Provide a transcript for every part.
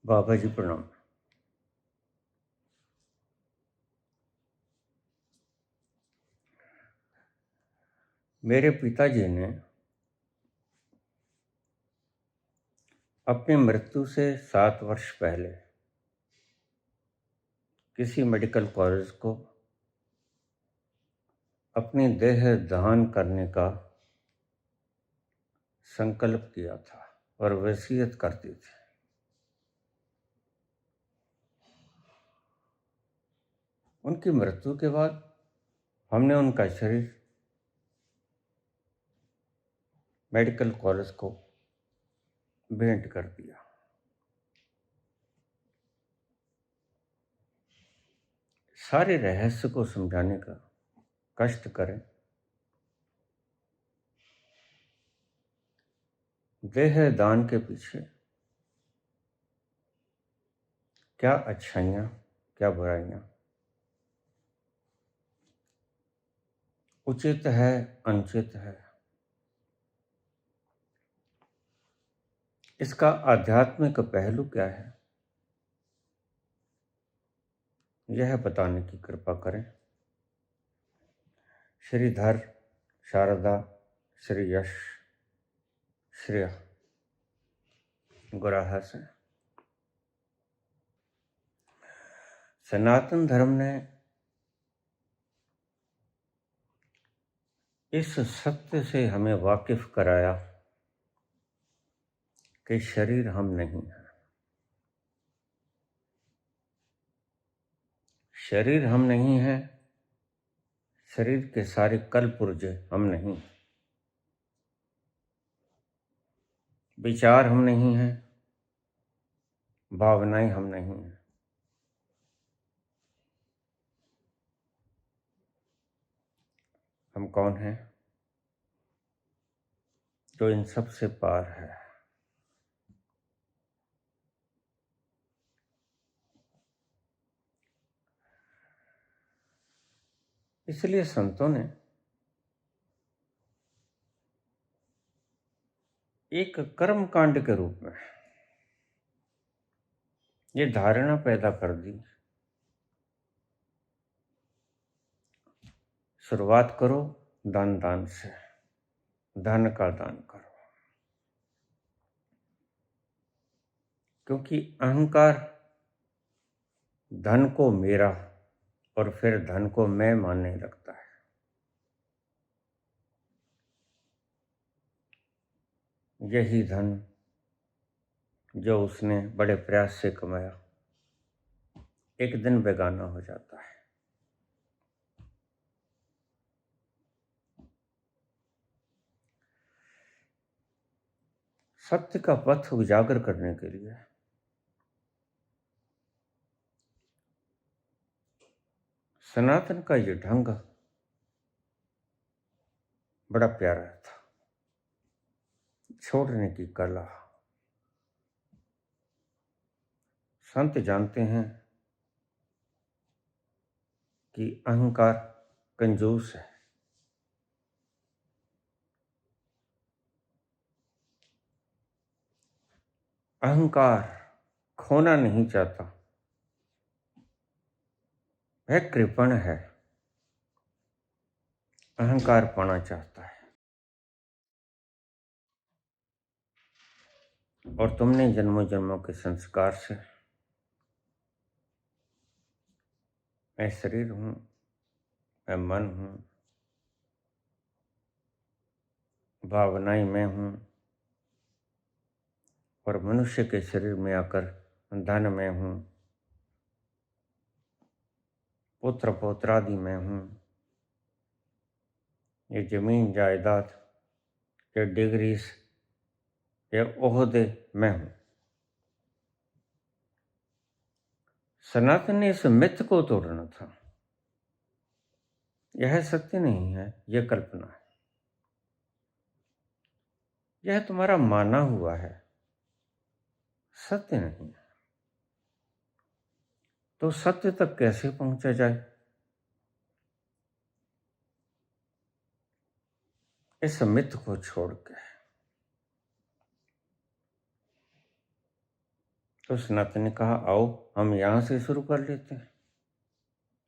बाबा जी प्रणाम। मेरे पिताजी ने अपनी मृत्यु से 7 वर्ष पहले किसी मेडिकल कॉलेज को अपनी देह दान करने का संकल्प किया था और वसीयत करती थी। उनकी मृत्यु के बाद हमने उनका शरीर मेडिकल कॉलेज को भेंट कर दिया। सारे रहस्य को समझाने का कष्ट करें। देह दान के पीछे क्या अच्छाइयाँ, क्या बुराइयाँ, उचित है, अनुचित है, इसका आध्यात्मिक पहलू क्या है, यह बताने की कृपा करें। श्रीधर, शारदा, श्री यश, श्रेय गुराहा से। सनातन धर्म ने इस सत्य से हमें वाकिफ कराया कि शरीर हम नहीं है। शरीर हम नहीं है, शरीर के सारे कल पुर्जे हम नहीं, विचार हम नहीं हैं, भावनाएं हम नहीं हैं। हम कौन हैं? जो इन सब से पार है। इसलिए संतों ने एक कर्म कांड के रूप में ये धारणा पैदा कर दी, शुरुआत करो दान से, धन का दान करो। क्योंकि अहंकार धन को मेरा और फिर धन को मैं मानने लगता है। यही धन जो उसने बड़े प्रयास से कमाया एक दिन बेगाना हो जाता है। सत्य का पथ उजागर करने के लिए सनातन का ये ढंग बड़ा प्यारा था। छोड़ने की कला। संत जानते हैं कि अहंकार कंजूस है। अहंकार खोना नहीं चाहता, वह कृपण है। अहंकार पाना चाहता है। और तुमने जन्मों जन्मों के संस्कार से, मैं शरीर हूं, मैं मन हूं, भावनाएं मैं हूं, और मनुष्य के शरीर में आकर धन मैं हूं, पुत्र पौत्रादि मैं हूं, ये जमीन जायदाद, ये डिग्रीज, ये ओहदे मैं हूं। सनातन ने इस मिथ को तोड़ना था। यह सत्य नहीं है, यह कल्पना है। यह तुम्हारा माना हुआ है, सत्य नहीं है। तो सत्य तक कैसे पहुंचा जाए? इस मिथ को छोड़ के तो सनातन ने कहा आओ हम यहाँ से शुरू कर लेते हैं।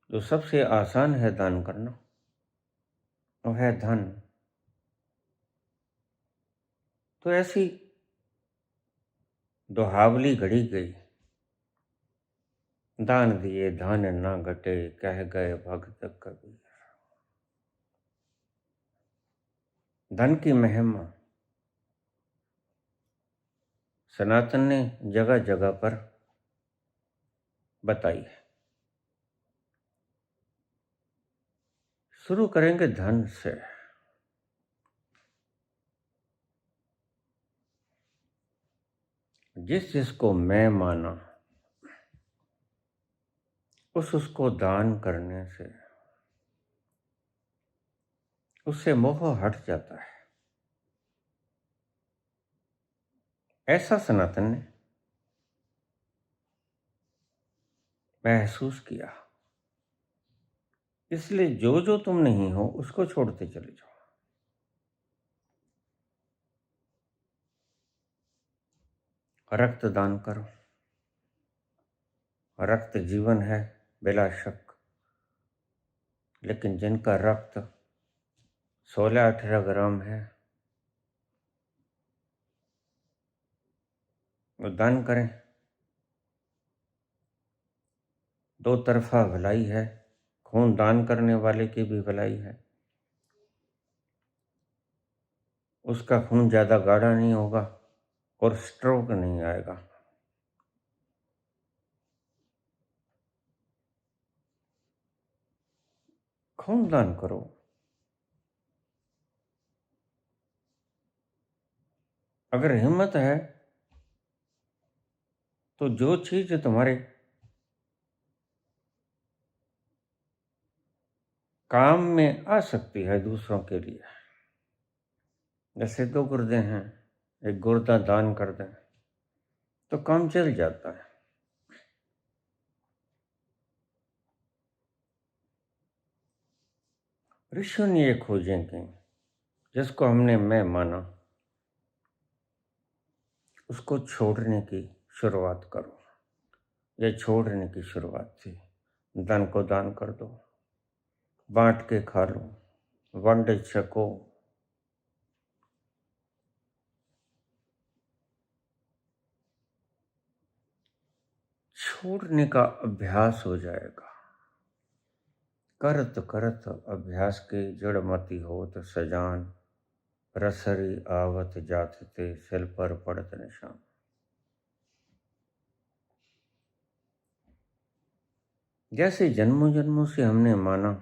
जो सबसे आसान है दान करना वो है धन। तो ऐसी दोहावली घड़ी गई, दान दिए धन ना घटे, कह गए भक्त कबीर। धन की महिमा सनातन ने जगह जगह पर बताई है। शुरू करेंगे धन से। जिस जिसको मैं माना उसको दान करने से उससे मोह हट जाता है। ऐसा सनातन ने महसूस किया। इसलिए जो जो तुम नहीं हो उसको छोड़ते चले जाओ। रक्तदान करो। रक्त जीवन है बिला शक, लेकिन जिनका रक्त 16-18 ग्राम है वो दान करें। दो तरफा भलाई है। खून दान करने वाले की भी भलाई है। उसका खून ज्यादा गाढ़ा नहीं होगा और स्ट्रोक नहीं आएगा। खून दान करो। अगर हिम्मत है तो जो चीज तुम्हारे काम में आ सकती है दूसरों के लिए, जैसे 2 गुर्दे हैं, एक गुर्दा दान कर दें तो काम चल जाता है। ऋषियों ने ये खोजेंगे जिसको हमने मैं माना उसको छोड़ने की शुरुआत करो। ये छोड़ने की शुरुआत थी। धन को दान कर दो, बांट के खा लो, वंड छको। छोड़ने का अभ्यास हो जाएगा। करत करत अभ्यास के जड़ मति होत सजान, रसरी आवत जात ते सिल पर पड़त निशान। जैसे जन्मों जन्मों से हमने माना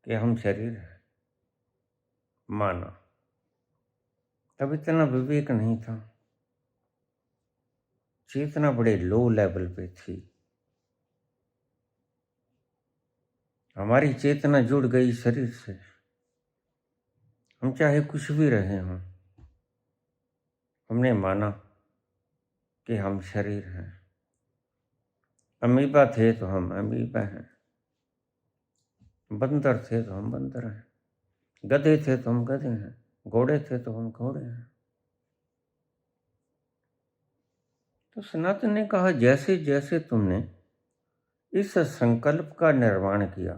कि हम शरीर है, माना, तब इतना विवेक नहीं था। चेतना बड़े लो लेवल पे थी। हमारी चेतना जुड़ गई शरीर से। हम चाहे कुछ भी रहे हों, हमने माना कि हम शरीर हैं। अमीबा थे तो हम अमीबा हैं, बंदर थे तो हम बंदर हैं, गधे थे तो हम गधे हैं, घोड़े थे तो हम घोड़े हैं। तो सनातन ने कहा जैसे जैसे तुमने इस संकल्प का निर्माण किया,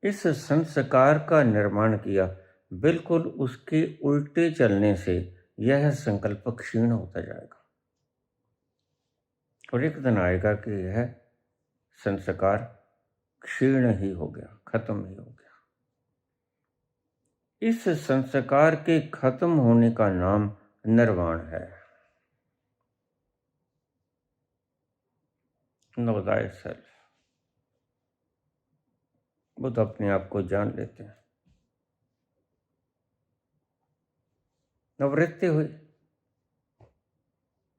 इस संस्कार का निर्माण किया, बिल्कुल उसके उल्टे चलने से यह संकल्प क्षीण होता जाएगा और एक दिन आएगा कि यह संस्कार क्षीण ही हो गया, खत्म ही हो गया। इस संस्कार के खत्म होने का नाम निर्वाण है। No thy self. बुद्ध अपने आप को जान लेते हैं। निवृत्ति हुई,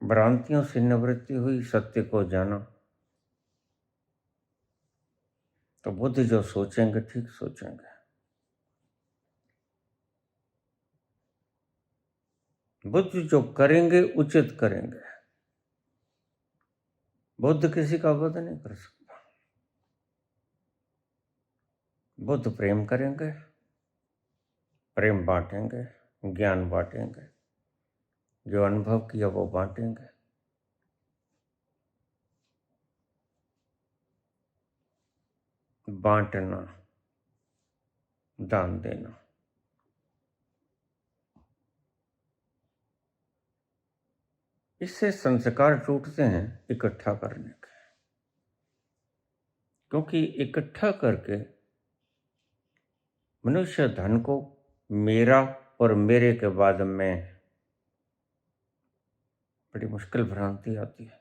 भ्रांतियों से निवृत्ति हुई, सत्य को जाना। तो बुद्ध जो सोचेंगे ठीक सोचेंगे। बुद्ध जो करेंगे उचित करेंगे। बुद्ध किसी का वध नहीं कर सकता। बुद्ध प्रेम करेंगे, प्रेम बांटेंगे, ज्ञान बांटेंगे, जो अनुभव किया वो बांटेंगे। बांटना, दान देना। इससे संस्कार टूटते हैं इकट्ठा करने के, क्योंकि इकट्ठा करके मनुष्य धन को मेरा और मेरे के बाद मैं, बड़ी मुश्किल भ्रांति आती है।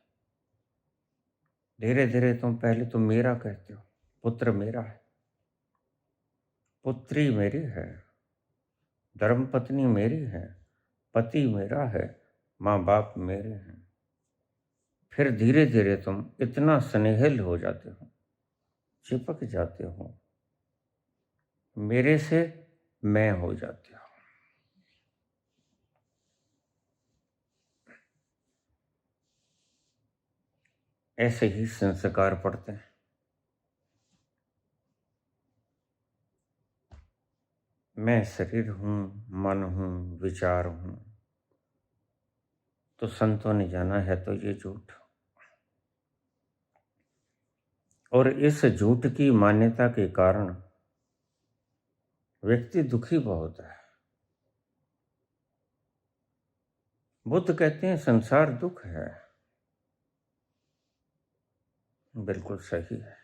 धीरे धीरे तुम पहले तो मेरा कहते हो, पुत्र मेरा है, पुत्री मेरी है, धर्मपत्नी मेरी है, पति मेरा है, माँ बाप मेरे हैं। फिर धीरे धीरे तुम इतना स्नेहिल हो जाते हो, चिपक जाते हो, मेरे से मैं हो जाते हो। ऐसे ही संस्कार पड़ते हैं। मैं शरीर हूं, मन हूं, विचार हूं, तो संतों ने जाना है तो ये झूठ। और इस झूठ की मान्यता के कारण व्यक्ति दुखी बहुत है। बुद्ध कहते हैं संसार दुख है, बिल्कुल सही है।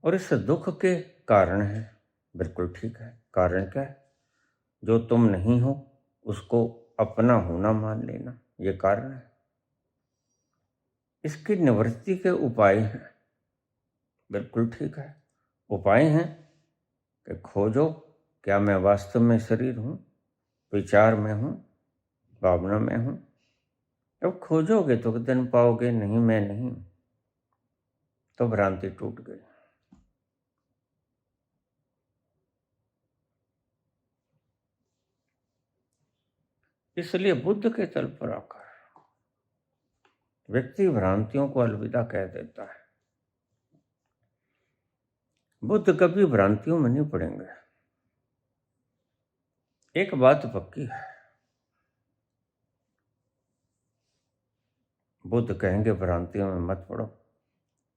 और इस दुख के कारण है, बिल्कुल ठीक है। कारण क्या है? जो तुम नहीं हो उसको अपना होना मान लेना, ये कारण है। इसकी निवृत्ति के उपाय हैं, बिल्कुल ठीक है। उपाय हैं कि खोजो, क्या मैं वास्तव में शरीर हूँ, विचार में हूँ, भावना में हूँ। जब खोजोगे तो दिन पाओगे नहीं मैं नहीं, तो भ्रांति टूट गई। इसलिए बुद्ध के तल पर आकर व्यक्ति भ्रांतियों को अलविदा कह देता है। बुद्ध कभी भ्रांतियों में नहीं पड़ेंगे। एक बात पक्की है, बुद्ध कहेंगे भ्रांतियों में मत पड़ो,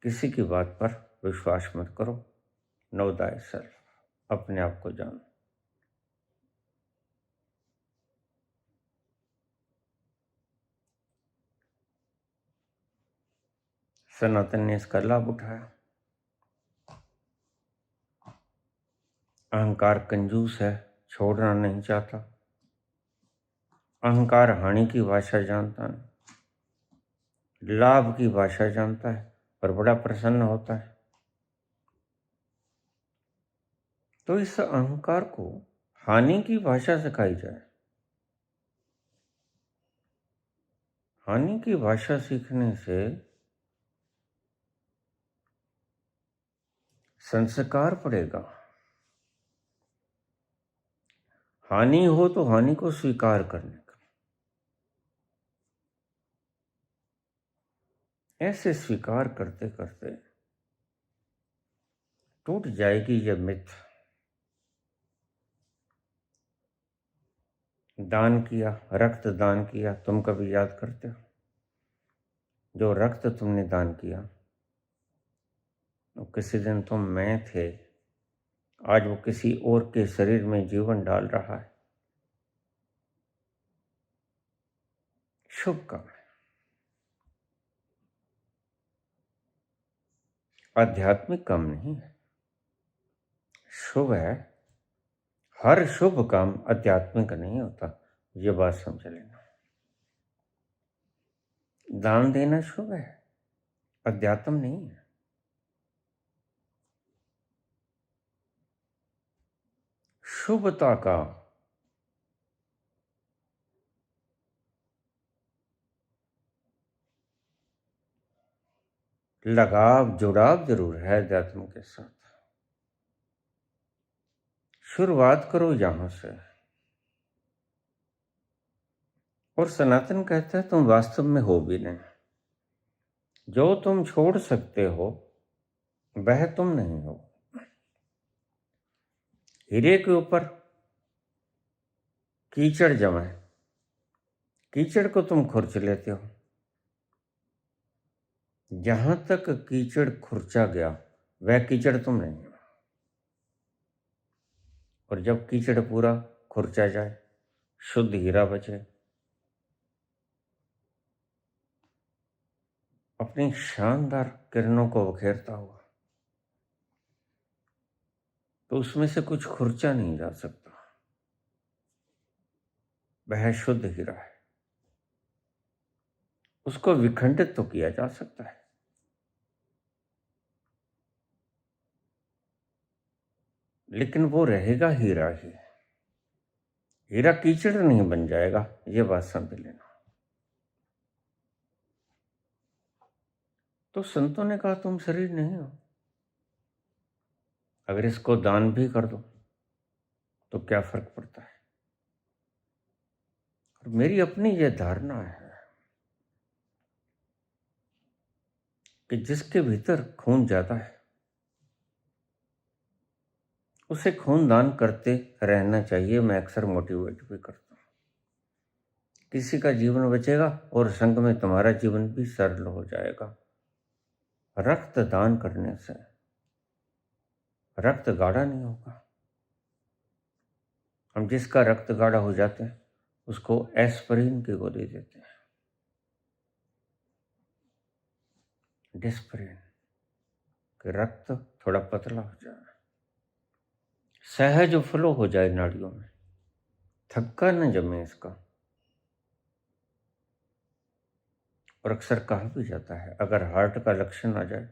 किसी की बात पर विश्वास मत करो, नो दाई सेल्फ, अपने आप को जानो। सनातन ने इसका लाभ उठाया। अहंकार कंजूस है, छोड़ना नहीं चाहता। अहंकार हानि की भाषा जानता नहीं, लाभ की भाषा जानता है, पर बड़ा प्रसन्न होता है। तो इस अहंकार को हानि की भाषा सिखाई जाए। हानि की भाषा सीखने से संस्कार पड़ेगा। हानि हो तो हानि को स्वीकार करने का। ऐसे स्वीकार करते करते टूट जाएगी यह मिथ। दान किया, रक्त दान किया, तुम कभी याद करते हो? जो रक्त तुमने दान किया, तो किसी दिन तुम में थे, आज वो किसी और के शरीर में जीवन डाल रहा है। शुभ काम है, आध्यात्मिक काम नहीं है, शुभ है। हर शुभ काम आध्यात्मिक नहीं होता, ये बात समझ लेना। दान देना शुभ है, अध्यात्म नहीं है। शुभता का लगाव, जुड़ाव जरूर है अध्यात्म के साथ। शुरुआत करो यहां से। और सनातन कहता है तुम वास्तव में हो भी नहीं। जो तुम छोड़ सकते हो वह तुम नहीं हो। हीरे के ऊपर कीचड़ जमा है, कीचड़ को तुम खुरच लेते हो। जहां तक कीचड़ खुरचा गया वह कीचड़ तुम नहीं हो। और जब कीचड़ पूरा खुरचा जाए, शुद्ध हीरा बचे, अपनी शानदार किरणों को बखेरता हुआ, तो उसमें से कुछ खुरचा नहीं जा सकता। वह शुद्ध हीरा है, उसको विखंडित तो किया जा सकता है, लेकिन वो रहेगा हीरा ही। हीरा कीचड़ नहीं बन जाएगा, ये बात समझ लेना। तो संतों ने कहा तुम शरीर नहीं हो, अगर इसको दान भी कर दो तो क्या फर्क पड़ता है। और मेरी अपनी यह धारणा है कि जिसके भीतर खून ज्यादा है उसे खून दान करते रहना चाहिए। मैं अक्सर मोटिवेट भी करता हूँ। किसी का जीवन बचेगा और संग में तुम्हारा जीवन भी सरल हो जाएगा। रक्त दान करने से रक्त गाढ़ा नहीं होगा। हम जिसका रक्त गाढ़ा हो जाते हैं उसको एस्पिरिन की गोली देते हैं, डिस्प्रिन, कि रक्त थोड़ा पतला हो जाए, सहज फ्लो हो जाए नाड़ियों में, थक्का न जमे इसका। और अक्सर कहा भी जाता है अगर हार्ट का लक्षण आ जाए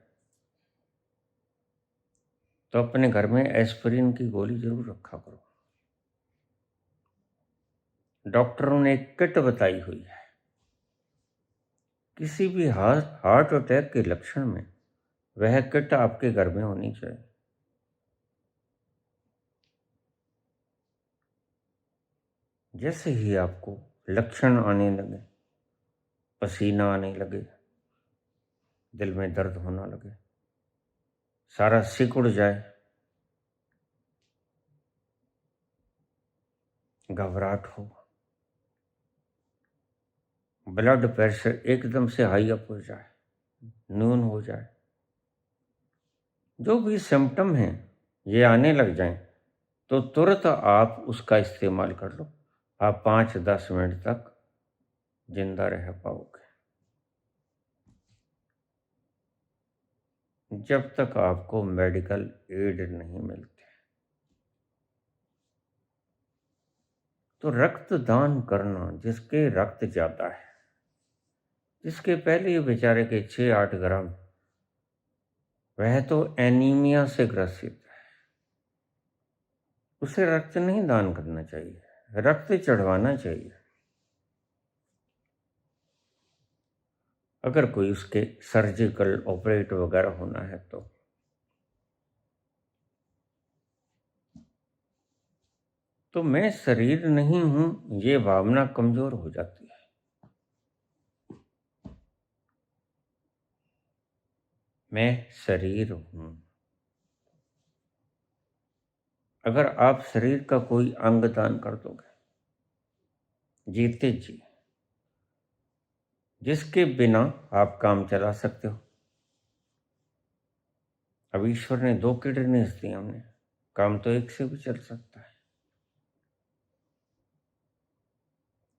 तो अपने घर में एस्पिरिन की गोली जरूर रखा करो। डॉक्टरों ने एक किट बताई हुई है। किसी भी हार्ट अटैक के लक्षण में वह किट आपके घर में होनी चाहिए। जैसे ही आपको लक्षण आने लगे, पसीना आने लगे, दिल में दर्द होना लगे, सारा सिकुड़ जाए, घबराहट हो, ब्लड प्रेशर एकदम से हाई अप हो जाए, न्यून हो जाए, जो भी सिम्टम हैं ये आने लग जाएं, तो तुरंत आप उसका इस्तेमाल कर लो। आप 5-10 मिनट तक जिंदा रह पाओगे। जब तक आपको मेडिकल एड नहीं मिलती। तो रक्तदान करना, जिसके रक्त ज्यादा है, जिसके पहले ही बेचारे के 6-8 ग्राम, वह तो एनीमिया से ग्रसित है, उसे रक्त नहीं दान करना चाहिए, रक्त चढ़वाना चाहिए। अगर कोई उसके सर्जिकल ऑपरेट वगैरह होना है तो मैं शरीर नहीं हूं, ये भावना कमजोर हो जाती है। मैं शरीर हूं। अगर आप शरीर का कोई अंग दान कर दोगे, जीते जी, जिसके बिना आप काम चला सकते हो। अब ईश्वर ने 2 किडनीज दी हमने, काम तो एक से भी चल सकता है।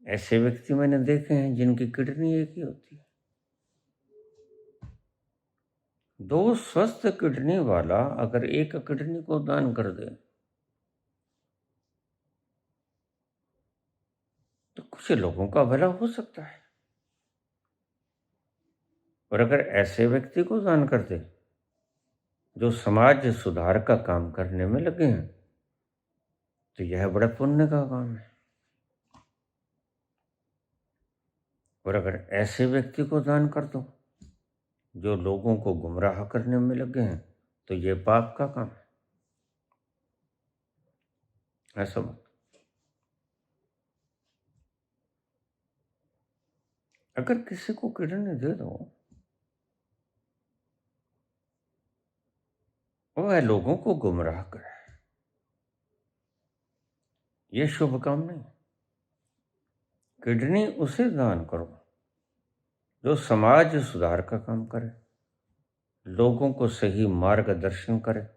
ऐसे व्यक्ति मैंने देखे हैं जिनकी किडनी एक ही होती है। 2 स्वस्थ किडनी वाला अगर एक किडनी को दान कर दे तो कुछ लोगों का भला हो सकता है। और अगर ऐसे व्यक्ति को दान कर दे जो समाज सुधार का काम करने में लगे हैं, तो यह बड़ा पुण्य का काम है। और अगर ऐसे व्यक्ति को दान कर दो जो लोगों को गुमराह करने में लगे हैं, तो यह पाप का काम है। ऐसा मत। अगर किसी को किडनी दे दो, वह लोगों को गुमराह करे, ये शुभ काम नहीं। किडनी उसे दान करो जो समाज सुधार का काम करे, लोगों को सही मार्गदर्शन करे,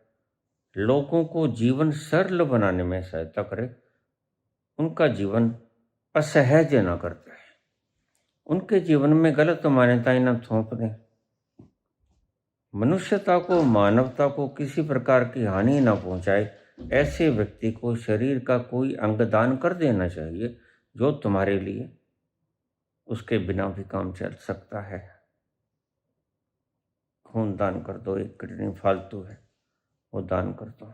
लोगों को जीवन सरल बनाने में सहायता करे, उनका जीवन असहज न करते, उनके जीवन में गलत मान्यताएं न थोप दें, मनुष्यता को, मानवता को किसी प्रकार की हानि न पहुंचाए, ऐसे व्यक्ति को शरीर का कोई अंग दान कर देना चाहिए जो तुम्हारे लिए उसके बिना भी काम चल सकता है। खून दान कर दो, एक किडनी फालतू है वो दान कर दो।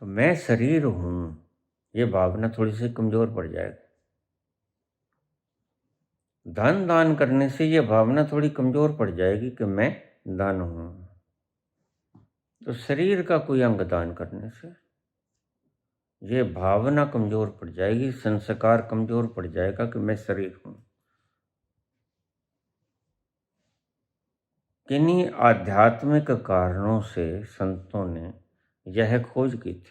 तो मैं शरीर हूं, ये भावना थोड़ी सी कमजोर पड़ जाएगी। धन दान करने से ये भावना थोड़ी कमजोर पड़ जाएगी कि मैं दान हूं। तो शरीर का कोई अंग दान करने से ये भावना कमजोर पड़ जाएगी, संस्कार कमजोर पड़ जाएगा कि मैं शरीर हूं। किन्हीं आध्यात्मिक कारणों से संतों ने यह खोज की थी।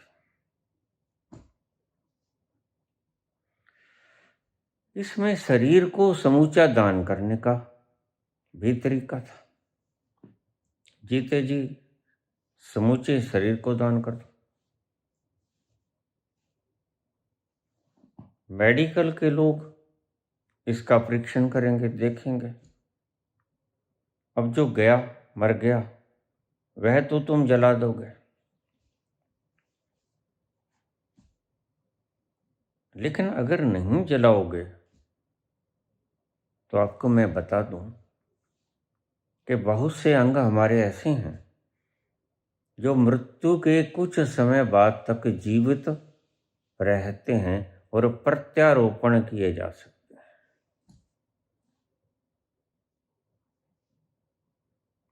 इसमें शरीर को समूचा दान करने का भी तरीका था। जीते जी समूचे शरीर को दान कर दो। मेडिकल के लोग इसका परीक्षण करेंगे, देखेंगे अब जो गया मर गया वह तो तुम जला दोगे, लेकिन अगर नहीं जलाओगे तो आपको मैं बता दूं कि बहुत से अंग हमारे ऐसे हैं जो मृत्यु के कुछ समय बाद तक जीवित रहते हैं और प्रत्यारोपण किए जा सकते हैं।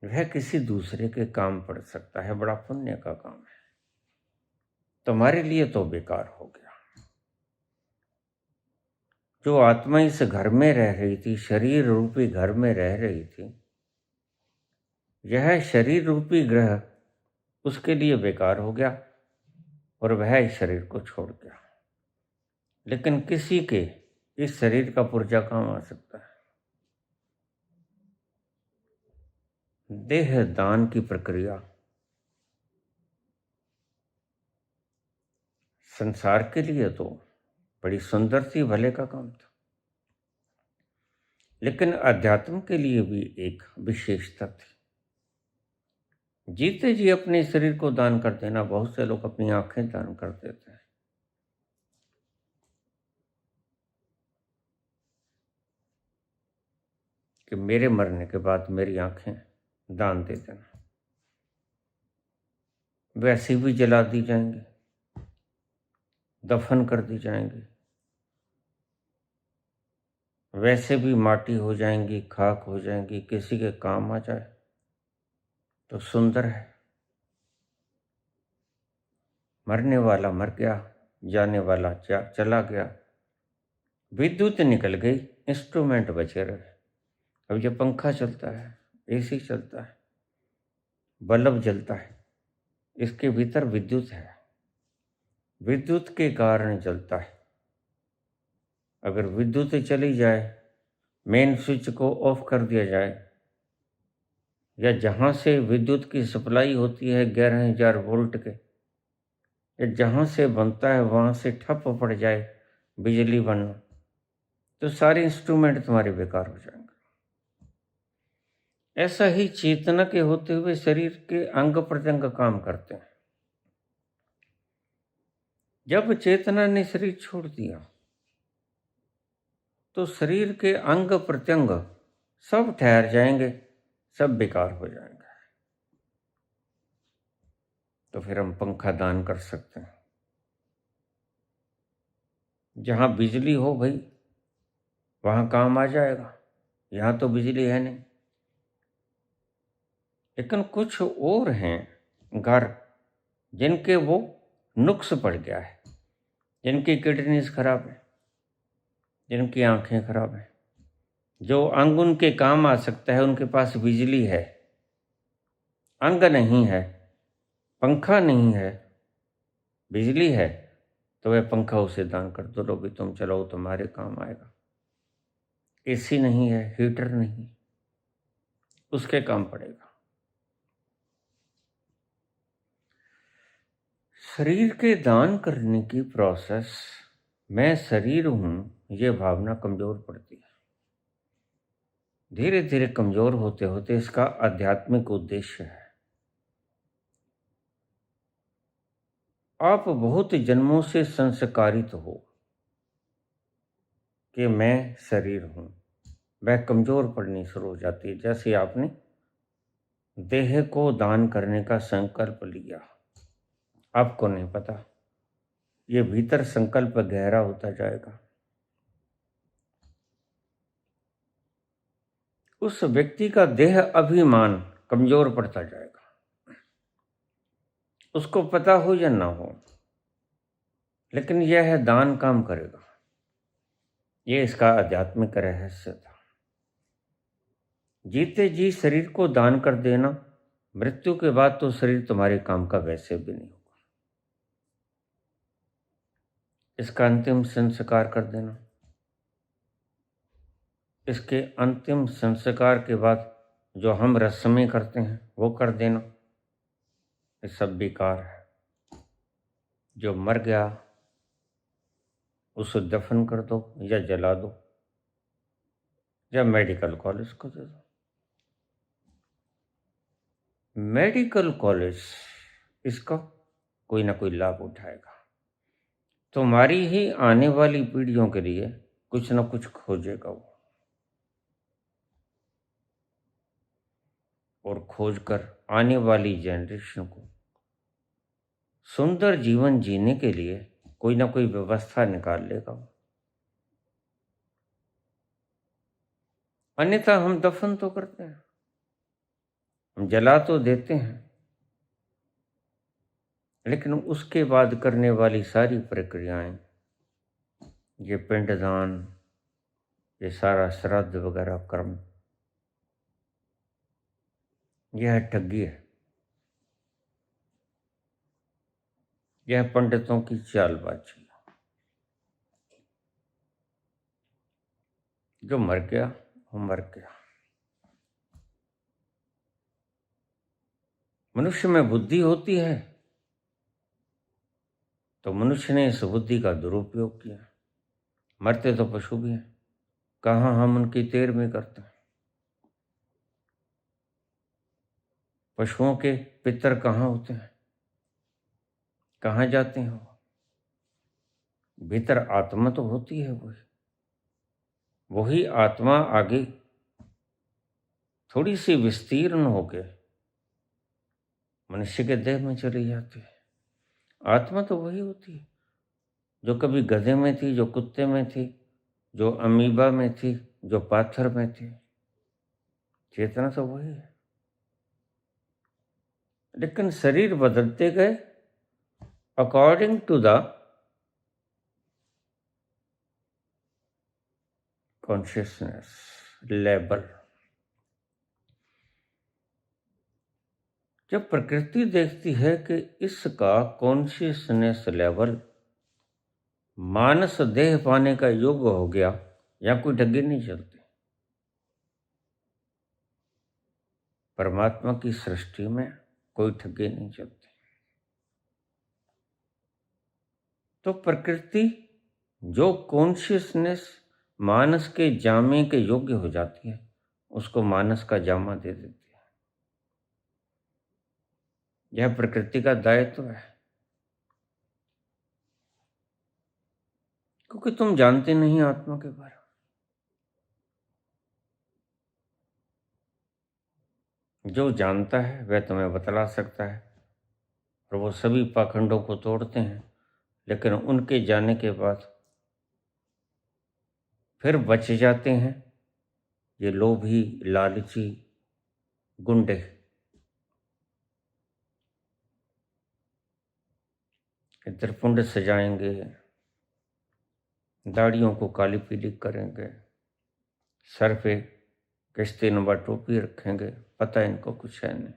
वह किसी दूसरे के काम पड़ सकता है, बड़ा पुण्य का काम है, तुम्हारे लिए तो बेकार हो गया। जो आत्मा इस घर में रह रही थी, शरीर रूपी घर में रह रही थी, यह शरीर रूपी ग्रह उसके लिए बेकार हो गया और वह इस शरीर को छोड़ गया। लेकिन किसी के इस शरीर का पुर्जा काम आ सकता है। देह दान की प्रक्रिया संसार के लिए तो बड़ी सुंदर थी, भले का काम था, लेकिन अध्यात्म के लिए भी एक विशेषता थी। जीते जी अपने शरीर को दान कर देना। बहुत से लोग अपनी आंखें दान कर देते हैं। कि मेरे मरने के बाद मेरी आंखें दान दे देना, वैसे भी जला दी जाएंगी, दफन कर दी जाएंगी, वैसे भी माटी हो जाएंगी, खाक हो जाएंगी, किसी के काम आ जाए तो सुंदर है। मरने वाला मर गया, जाने वाला चला गया, विद्युत निकल गई, इंस्ट्रूमेंट बचे रहे। अब ये पंखा चलता है, एसी चलता है, बल्ब जलता है, इसके भीतर विद्युत है, विद्युत के कारण जलता है। अगर विद्युत चली जाए, मेन स्विच को ऑफ कर दिया जाए, या जहाँ से विद्युत की सप्लाई होती है 11,000 वोल्ट के, या जहाँ से बनता है वहाँ से ठप पड़ जाए बिजली बनना, तो सारे इंस्ट्रूमेंट तुम्हारे बेकार हो जाएंगे। ऐसा ही चेतना के होते हुए शरीर के अंग प्रत्यंग काम करते हैं। जब चेतना ने शरीर छोड़ दिया तो शरीर के अंग प्रत्यंग सब ठहर जाएंगे, सब बेकार हो जाएंगे। तो फिर हम पंखा दान कर सकते हैं। जहाँ बिजली हो भाई वहाँ काम आ जाएगा, यहाँ तो बिजली है नहीं। लेकिन कुछ और हैं घर जिनके वो नुक्स पड़ गया है, जिनकी किडनीज खराब है, जिनकी आंखें खराब है, जो अंग उनके काम आ सकता है, उनके पास बिजली है, अंग नहीं है, पंखा नहीं है, बिजली है, तो वह पंखा उसे दान कर दो, लो भी तुम चलाओ, तुम्हारे काम आएगा। एसी नहीं है, हीटर नहीं, उसके काम पड़ेगा। शरीर के दान करने की प्रोसेस, मैं शरीर हूं, ये भावना कमजोर पड़ती है। धीरे धीरे कमजोर होते होते इसका आध्यात्मिक उद्देश्य है। आप बहुत जन्मों से संस्कारित हो कि मैं शरीर हूं, वह कमजोर पड़नी शुरू हो जाती है। जैसे आपने देह को दान करने का संकल्प लिया, आपको नहीं पता ये भीतर संकल्प गहरा होता जाएगा। उस व्यक्ति का देह अभिमान कमजोर पड़ता जाएगा, उसको पता हो या ना हो, लेकिन यह दान काम करेगा। यह इसका आध्यात्मिक रहस्य था। जीते जी शरीर को दान कर देना, मृत्यु के बाद तो शरीर तुम्हारे काम का वैसे भी नहीं होगा। इसका अंतिम संस्कार कर देना, इसके अंतिम संस्कार के बाद जो हम रस्में करते हैं वो कर देना, ये सब बेकार है। जो मर गया उसे दफन कर दो या जला दो या मेडिकल कॉलेज को दे दो। मेडिकल कॉलेज इसका कोई ना कोई लाभ उठाएगा, तुम्हारी ही आने वाली पीढ़ियों के लिए कुछ ना कुछ खोजेगा वो, और खोजकर आने वाली जनरेशन को सुंदर जीवन जीने के लिए कोई ना कोई व्यवस्था निकाल लेगा वो। अन्यथा हम दफन तो करते हैं, हम जला तो देते हैं, लेकिन उसके बाद करने वाली सारी प्रक्रियाएं, ये पिंडदान, ये सारा श्राद्ध वगैरह कर्म, यह ठगी है, यह पंडितों की चालबाजी। जो मर गया वो मर गया। मनुष्य में बुद्धि होती है तो मनुष्य ने इस बुद्धि का दुरुपयोग किया। मरते तो पशु भी हैं, कहाँ हम उनकी तेर में करते हैं। पशुओं के पितर कहाँ होते हैं, कहाँ जाते हैं वो? भीतर आत्मा तो होती है, वही आत्मा आगे थोड़ी सी विस्तीर्ण होके मनुष्य के देह में चली जाती है। आत्मा तो वही होती है जो कभी गधे में थी, जो कुत्ते में थी, जो अमीबा में थी, जो पाथर में थी। चेतना तो वही है, लेकिन शरीर बदलते गए according to the consciousness level. जब प्रकृति देखती है कि इसका कॉन्शियसनेस लेवल मानस देह पाने का योग्य हो गया, या कोई ठगी नहीं चलती। परमात्मा की सृष्टि में कोई ठगी नहीं चलती। तो प्रकृति जो कॉन्शियसनेस मानस के जामे के योग्य हो जाती है, उसको मानस का जामा दे देती है। यह प्रकृति का दायित्व है, क्योंकि तुम जानते नहीं आत्मा के बारे में। जो जानता है वह तुम्हें बतला सकता है, और वो सभी पाखंडों को तोड़ते हैं, लेकिन उनके जाने के बाद फिर बच जाते हैं ये लोभी लालची गुंडे। इधर पुंड सजाएंगे, दाढ़ियों को काली पीली करेंगे, सर पे किश्ती नुमा टोपी रखेंगे, पता इनको कुछ है नहीं।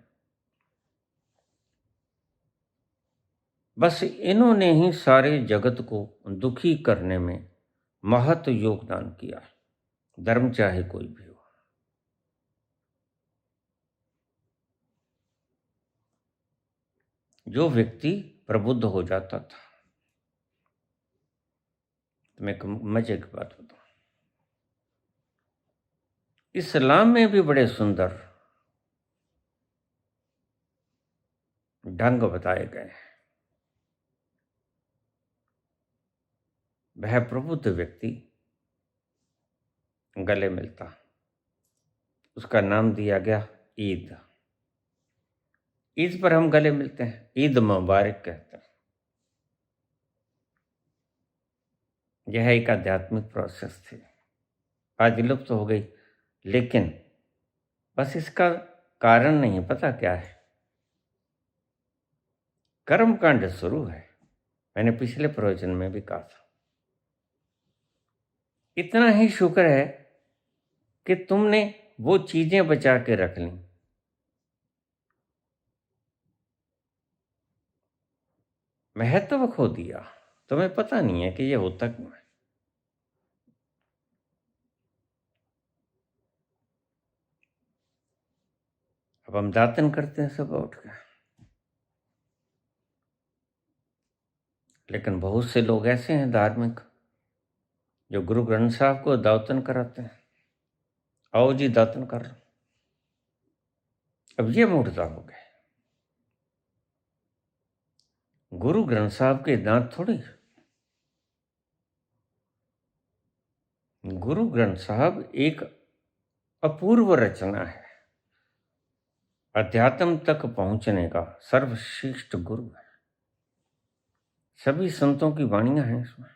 बस इन्होंने ही सारे जगत को दुखी करने में महत योगदान किया, धर्म चाहे कोई भी हो। जो व्यक्ति प्रबुद्ध हो जाता था, तो मैं एक मजे की बात बताऊं, इस्लाम में भी बड़े सुंदर ढंग बताए गए हैं। वह प्रबुद्ध व्यक्ति गले मिलता, उसका नाम दिया गया ईद। ईद पर हम गले मिलते हैं, ईद मुबारक कहते हैं। यह एक आध्यात्मिक प्रोसेस थी, आज विलुप्त हो गई, लेकिन बस इसका कारण नहीं पता क्या है। कर्मकांड शुरू है, मैंने पिछले प्रवचन में भी कहा था। इतना ही शुक्र है कि तुमने वो चीजें बचा के रख ली। महत्व खो दिया, तुम्हें पता नहीं है कि ये होता क्यों है। अब हम दातन करते हैं सुबह उठ कर, लेकिन बहुत से लोग ऐसे हैं धार्मिक जो गुरु ग्रंथ साहब को दातन कराते हैं। आओ जी दातन कर लो। अब ये मूर्खता हो गए। गुरु ग्रंथ साहब के दांत थोड़ी, गुरु ग्रंथ साहब एक अपूर्व रचना है, अध्यात्म तक पहुंचने का सर्वश्रेष्ठ गुरु है। सभी संतों की वाणियां हैं इसमें,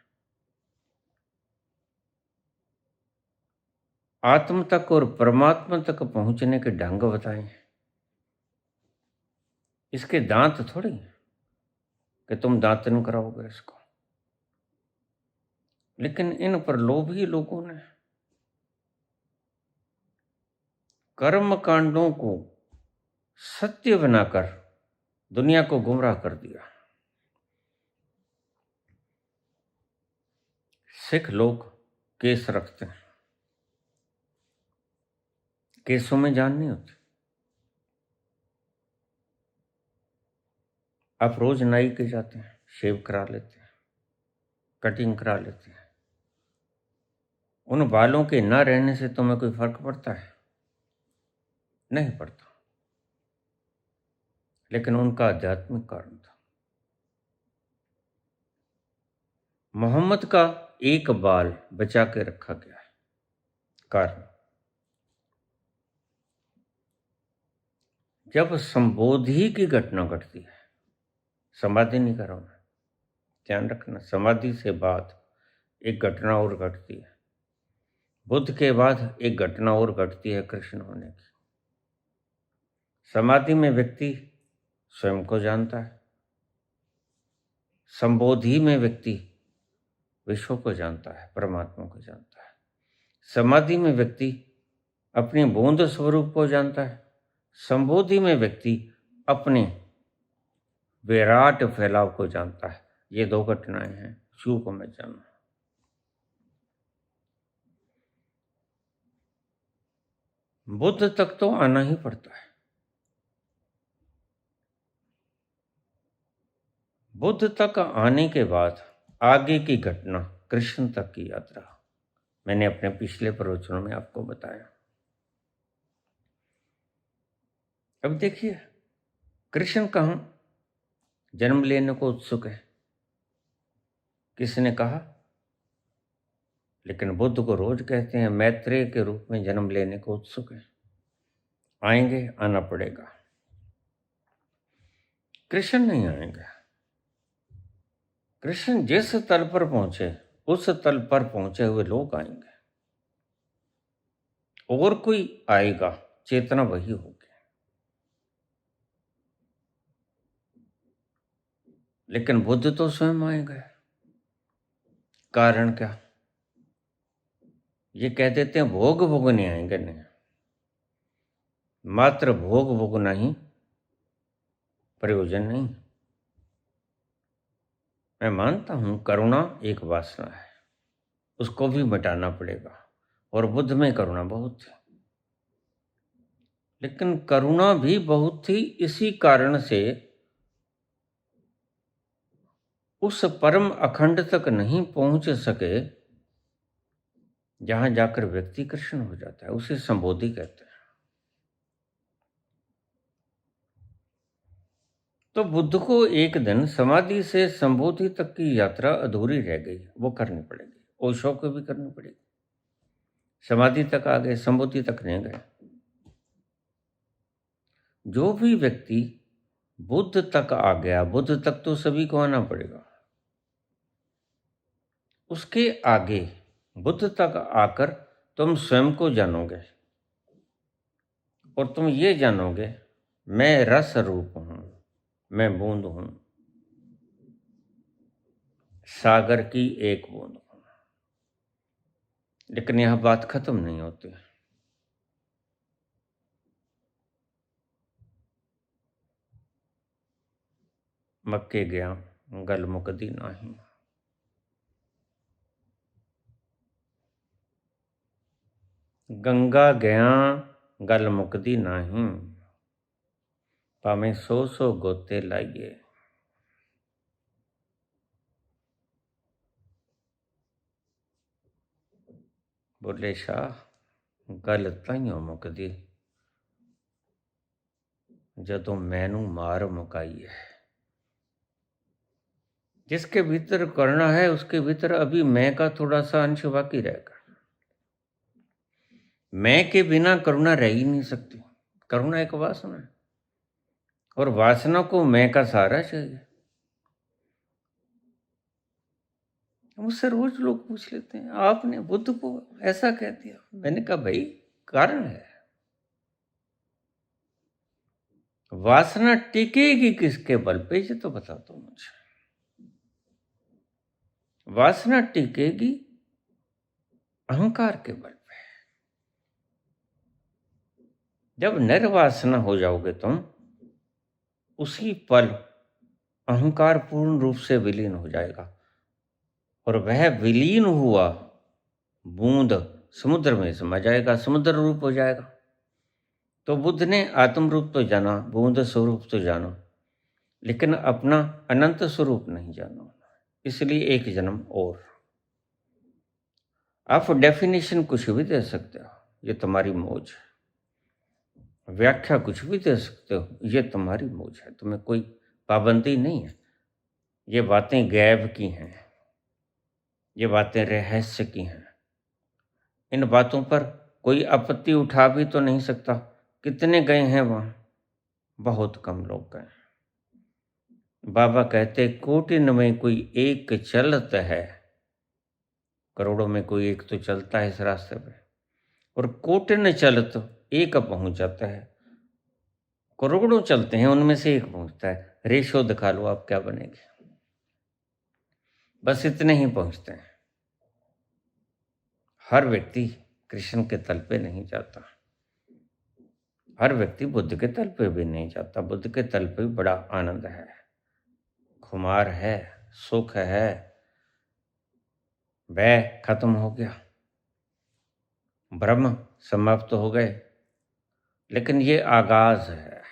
आत्म तक और परमात्मा तक पहुंचने के ढंग बताए हैं। इसके दांत थोड़ी कि तुम दातन कराओगे इसको। लेकिन इन पर लोभी लोगों ने कर्म कांडों को सत्य बनाकर दुनिया को गुमराह कर दिया। सिख लोग केस रखते हैं, केसों में जान नहीं होती। आप रोज नाई के जाते हैं, शेव करा लेते हैं, कटिंग करा लेते हैं। उन बालों के न रहने से तुम्हें कोई फर्क पड़ता है? नहीं पड़ता। लेकिन उनका आध्यात्मिक कारण था। मोहम्मद का एक बाल बचा के रखा गया है, कारण जब संबोधि की घटना घटती है, समाधि नहीं कर रहा हूं मैं, ध्यान रखना, समाधि से बाद एक घटना और घटती है। बुद्ध के बाद एक घटना और घटती है कृष्ण होने की। समाधि में व्यक्ति स्वयं को जानता है, संबोधि में व्यक्ति विश्व को जानता है, परमात्मा को जानता है। समाधि में व्यक्ति अपने बूंद स्वरूप को जानता है, संबोधि में व्यक्ति अपने विराट फैलाव को जानता है। ये दो घटनाएं हैं शिव को मैं जानना। बुद्ध तक तो आना ही पड़ता है। बुद्ध तक आने के बाद आगे की घटना कृष्ण तक की यात्रा मैंने अपने पिछले प्रवचनों में आपको बताया। अब देखिए, कृष्ण कहाँ जन्म लेने को उत्सुक है, किसने कहा? लेकिन बुद्ध को रोज कहते हैं मैत्रेय के रूप में जन्म लेने को उत्सुक है, आएंगे, आना पड़ेगा। कृष्ण नहीं आएंगे। कृष्ण जिस तल पर पहुंचे उस तल पर पहुंचे हुए लोग आएंगे, और कोई आएगा, चेतना वही होगी। लेकिन बुद्ध तो स्वयं आएंगे। कारण क्या? ये कह देते हैं भोग भोगने आएंगे, नहीं, मात्र भोग भोगना ही प्रयोजन नहीं। मैं मानता हूं करुणा एक वासना है, उसको भी मिटाना पड़ेगा, और बुद्ध में करुणा बहुत थी। लेकिन करुणा भी बहुत थी इसी कारण से उस परम अखंड तक नहीं पहुंच सके जहां जाकर व्यक्ति कृष्ण हो जाता है। उसे संबोधि कहते हैं। तो बुद्ध को एक दिन समाधि से संबोधि तक की यात्रा अधूरी रह गई, वो करनी पड़ेगी। ओशो को भी करनी पड़ेगी। समाधि तक आ गए, संबोधि तक नहीं गए। जो भी व्यक्ति बुद्ध तक आ गया, बुद्ध तक तो सभी को आना पड़ेगा, उसके आगे बुद्ध तक आकर तुम स्वयं को जानोगे, और तुम ये जानोगे मैं रस रूप हूं, मैं बूंद हूं, सागर की एक बूंद हूं। लेकिन यह बात खत्म नहीं होती। मक्के गया गल मुकदी नाही, गंगा गया गल मुकदी नाही, भावें 100 गोते लाइए। बोले शाह गल ताइयों मुकदी जदों मैनू मार मुकाई है। जिसके भीतर करना है उसके भीतर अभी मैं का थोड़ा सा अंश बाकी रहेगा। मैं के बिना करुणा रह ही नहीं सकती। करुणा एक वासना है, और वासना को मैं का सहारा चाहिए। मुझसे रोज लोग पूछ लेते हैं आपने बुद्ध को ऐसा कह दिया। मैंने कहा भाई कारण है। वासना टिकेगी किसके बल पे, ये तो बता दो मुझे। वासना टिकेगी अहंकार के बल पे। जब निर्वासना हो जाओगे तुम, उसी पल अहंकार पूर्ण रूप से विलीन हो जाएगा, और वह विलीन हुआ बूंद समुद्र में समा जाएगा, समुद्र रूप हो जाएगा। तो बुद्ध ने आत्म रूप तो जाना, बूंद स्वरूप तो जाना, लेकिन अपना अनंत स्वरूप नहीं जाना। इसलिए एक जन्म और। आप डेफिनेशन कुछ भी दे सकते हो, ये तुम्हारी मौज है। व्याख्या कुछ भी दे सकते हो, ये तुम्हारी मौज है। तुम्हें कोई पाबंदी नहीं है। ये बातें गैब की हैं, ये बातें रहस्य की हैं। इन बातों पर कोई आपत्ति उठा भी तो नहीं सकता। कितने गए हैं वहां? बहुत कम लोग गए। बाबा कहते कोटिन में कोई एक चलत है, करोड़ों में कोई एक तो चलता है इस रास्ते पे, और कोटिन चलत एक पहुंच जाता है। करोड़ों चलते हैं, उनमें से एक पहुंचता है। रेशो दिखा लो आप क्या बनेगी। बस इतने ही पहुंचते हैं। हर व्यक्ति कृष्ण के तल पे नहीं जाता, हर व्यक्ति बुद्ध के तल पे भी नहीं जाता। बुद्ध के तल पे बड़ा आनंद है, खुमार है, सुख है। वह खत्म हो गया, ब्रह्म समाप्त हो गए, लेकिन ये आगाज है।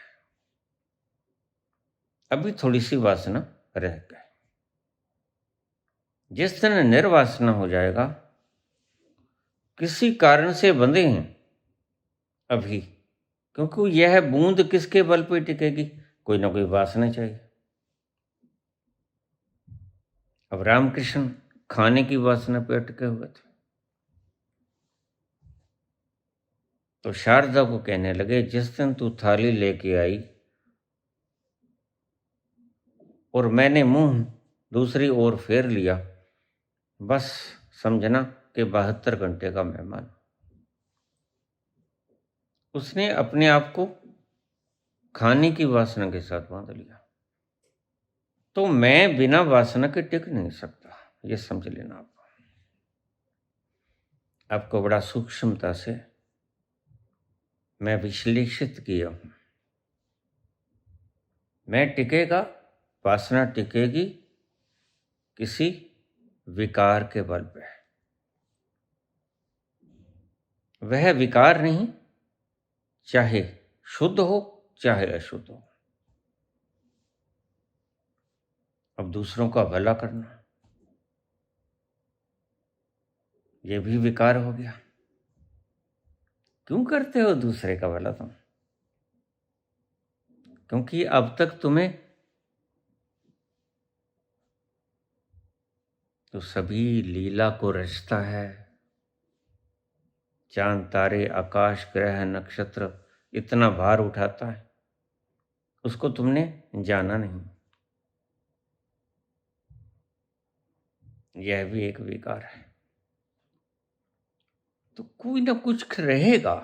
अभी थोड़ी सी वासना रह गई। जिस दिन निर्वासना हो जाएगा, किसी कारण से बंधे हैं अभी, क्योंकि यह बूंद किसके बल पे टिकेगी? कोई ना कोई वासना चाहिए। अब रामकृष्ण खाने की वासना पे अटके हुए थे, तो शारदा को कहने लगे जिस दिन तू थाली लेके आई और मैंने मुंह दूसरी ओर फेर लिया, बस समझना कि 72 घंटे का मेहमान। उसने अपने आप को खाने की वासना के साथ बांध लिया। तो मैं बिना वासना के टिक नहीं सकता, ये समझ लेना। आपको बड़ा सूक्ष्मता से मैं विश्लेषित किया हूं। मैं टिकेगा, वासना टिकेगी, किसी विकार के बल पे। वह विकार नहीं, चाहे शुद्ध हो चाहे अशुद्ध हो। अब दूसरों का भला करना, ये भी विकार हो गया। क्यों करते हो दूसरे का भला तुम? क्योंकि अब तक तुम्हें तो सभी लीला को रचता है। चांद, तारे, आकाश, ग्रह, नक्षत्र इतना भार उठाता है, उसको तुमने जाना नहीं। यह भी एक विकार है। तो कोई ना कुछ रहेगा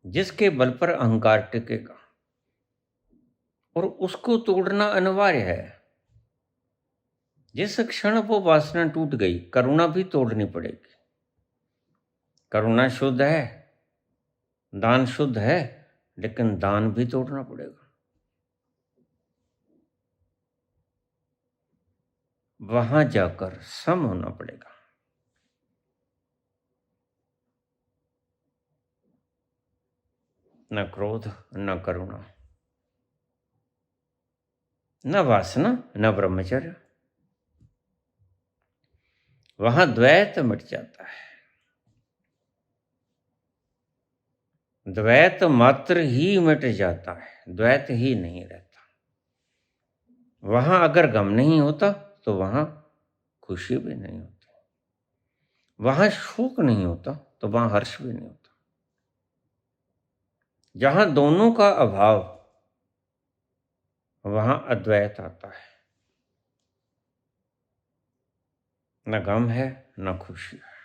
जिसके बल पर अहंकार टिकेगा, और उसको तोड़ना अनिवार्य है। जिस क्षण वो वासना टूट गई, करुणा भी तोड़नी पड़ेगी। करुणा शुद्ध है, दान शुद्ध है, लेकिन दान भी तोड़ना पड़ेगा। वहां जाकर सम होना पड़ेगा। न क्रोध, न करुणा, न वासना, न ब्रह्मचर्य। वहां द्वैत मिट जाता है। द्वैत मात्र ही मिट जाता है, द्वैत ही नहीं रहता। वहां अगर गम नहीं होता तो वहां खुशी भी नहीं होती। वहां शोक नहीं होता तो वहां हर्ष भी नहीं होता। जहां दोनों का अभाव, वहां अद्वैत आता है। न गम है न खुशी है।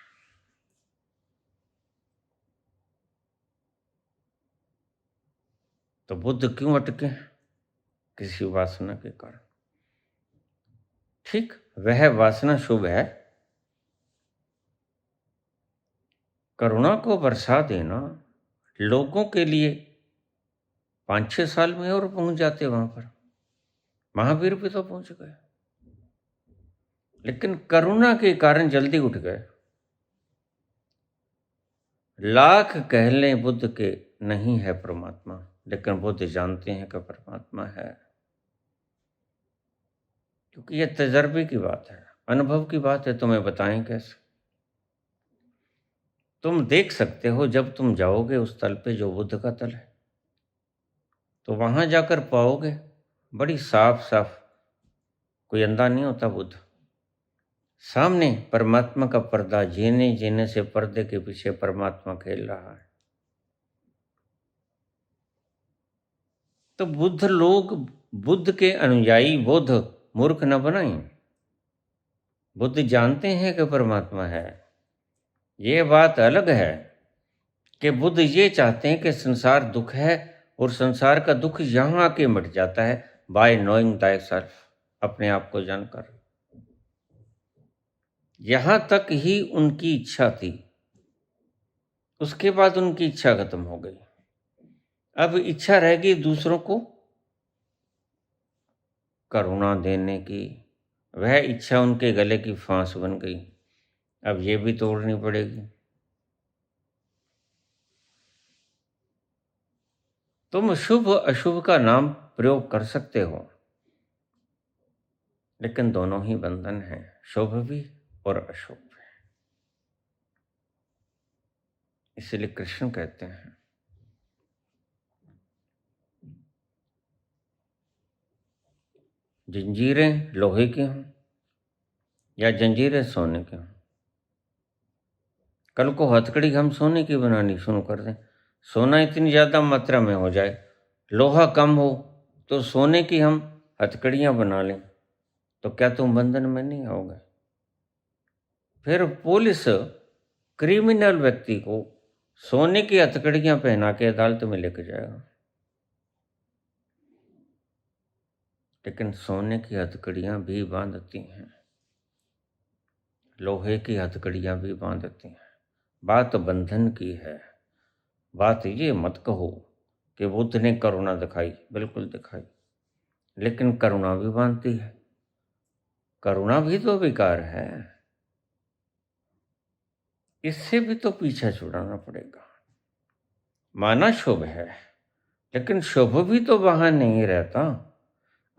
तो बुद्ध क्यों अटके? किसी वासना के कारण। ठीक, वह वासना शुभ है। करुणा को बरसा देना लोगों के लिए 5-6 साल में और पहुंच जाते वहां पर। महावीर भी तो पहुंच गए, लेकिन करुणा के कारण जल्दी उठ गए। लाख कह लें बुद्ध के नहीं है परमात्मा, लेकिन बुद्ध जानते हैं कि परमात्मा है। क्योंकि यह तजर्बे की बात है, अनुभव की बात है। तुम्हें बताएं कैसे? तुम देख सकते हो, जब तुम जाओगे उस तल पे जो बुद्ध का तल है, तो वहां जाकर पाओगे बड़ी साफ साफ, कोई अंधा नहीं होता बुद्ध। सामने परमात्मा का पर्दा, जीने जीने से पर्दे के पीछे परमात्मा खेल रहा है। तो बुद्ध लोग, बुद्ध के अनुयायी बुद्ध मूर्ख न बनाएं। बुद्ध जानते हैं कि परमात्मा है। ये बात अलग है कि बुद्ध ये चाहते हैं कि संसार दुख है, और संसार का दुख यहां आके मिट जाता है, बाय नोइंग दाई सेल्फ, अपने आप को जानकर। यहां तक ही उनकी इच्छा थी, उसके बाद उनकी इच्छा खत्म हो गई। अब इच्छा रहेगी दूसरों को करुणा देने की। वह इच्छा उनके गले की फांस बन गई। अब ये भी तोड़नी पड़ेगी। तुम शुभ अशुभ का नाम प्रयोग कर सकते हो, लेकिन दोनों ही बंधन है, शुभ भी और अशुभ भी। इसलिए कृष्ण कहते हैं, जंजीरें लोहे की हों या जंजीरें सोने की हों, कल को हथकड़ी हम सोने की बनानी शुरू कर दें, सोना इतनी ज़्यादा मात्रा में हो जाए, लोहा कम हो तो सोने की हम हथकड़ियाँ बना लें, तो क्या तुम बंधन में नहीं आओगे? फिर पुलिस क्रिमिनल व्यक्ति को सोने की हथकड़ियाँ पहना के अदालत में लेके जाएगा, लेकिन सोने की हथकड़ियाँ भी बांधती हैं, लोहे की हथकड़ियाँ भी बांधती हैं। बात बंधन की है। बात ये मत कहो कि बुद्ध ने करुणा दिखाई, बिल्कुल दिखाई, लेकिन करुणा भी बांधती है। करुणा भी तो विकार है, इससे भी तो पीछा छुड़ाना पड़ेगा। माना शुभ है, लेकिन शुभ भी तो वहां नहीं रहता।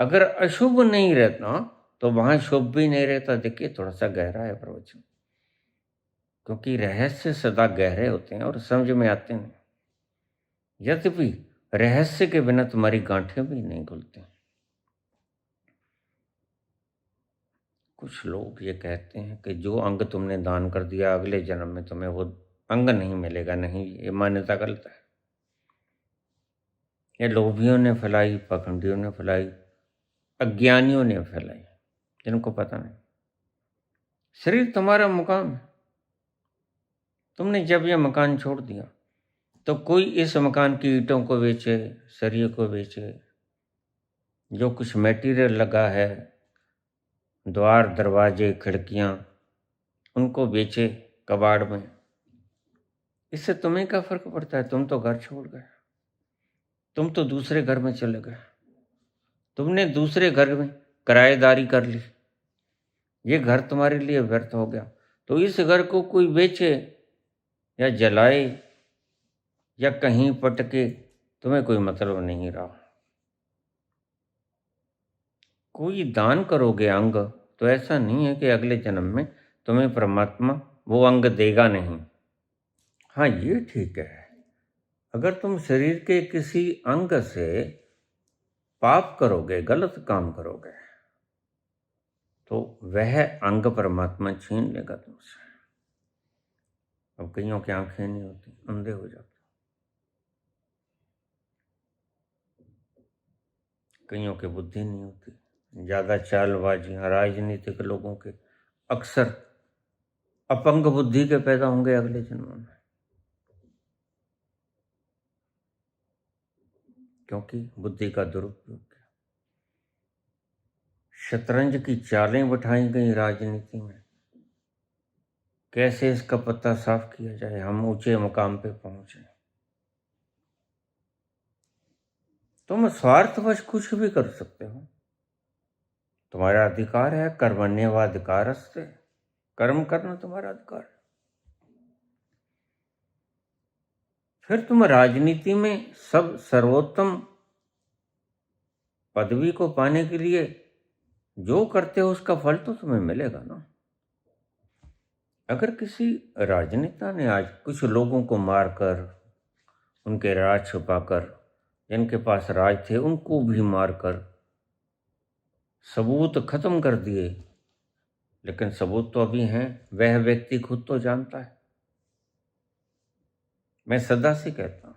अगर अशुभ नहीं रहता तो वहां शुभ भी नहीं रहता। देखिए, थोड़ा सा गहरा है प्रवचन, क्योंकि रहस्य सदा गहरे होते हैं और समझ में आते नहीं। यद्यपि रहस्य के बिना तुम्हारी गांठें भी नहीं खुलती। कुछ लोग ये कहते हैं कि जो अंग तुमने दान कर दिया, अगले जन्म में तुम्हें वो अंग नहीं मिलेगा। नहीं, ये मान्यता गलत है। ये लोभियों ने फैलाई, पाखंडियों ने फैलाई, अज्ञानियों ने फैलाई, जिनको पता नहीं। शरीर तुम्हारा मकान है। तुमने जब यह मकान छोड़ दिया तो कोई इस मकान की ईंटों को बेचे, सरिये को बेचे, जो कुछ मटेरियल लगा है, द्वार दरवाजे खिड़कियां, उनको बेचे कबाड़ में। इससे तुम्हें क्या फर्क पड़ता है? तुम तो घर छोड़ गए, तुम तो दूसरे घर में चले गए, तुमने दूसरे घर में किराएदारी कर ली, ये घर तुम्हारे लिए व्यर्थ हो गया। तो इस घर को कोई बेचे या जलाए या कहीं पटके, तुम्हें कोई मतलब नहीं रहा। कोई दान करोगे अंग, तो ऐसा नहीं है कि अगले जन्म में तुम्हें परमात्मा वो अंग देगा नहीं। हाँ, ये ठीक है, अगर तुम शरीर के किसी अंग से पाप करोगे, गलत काम करोगे, तो वह अंग परमात्मा छीन लेगा तुमसे। अब कईयों की आंखें नहीं होती, अंधे हो जाते, कईयों की बुद्धि नहीं होती, ज्यादा चालबाजियां, राजनीतिक लोगों के अक्सर अपंग बुद्धि के पैदा होंगे अगले जन्म में, क्योंकि बुद्धि का दुरुपयोग किया। शतरंज की चालें बिठाई गई राजनीति में, कैसे इसका पत्ता साफ किया जाए, हम ऊंचे मुकाम पे पहुंचे। तुम स्वार्थवश कुछ भी कर सकते हो, तुम्हारा अधिकार है। कर्मण्येवाधिकारस्ते, कर्म करना तुम्हारा अधिकार है। फिर तुम राजनीति में सब सर्वोत्तम पदवी को पाने के लिए जो करते हो उसका फल तो तुम्हें मिलेगा ना। अगर किसी राजनेता ने आज कुछ लोगों को मारकर, उनके राज छुपाकर, जिनके पास राज थे उनको भी मारकर सबूत खत्म कर दिए, लेकिन सबूत तो अभी हैं, वह व्यक्ति खुद तो जानता है। मैं सदा से कहता हूं,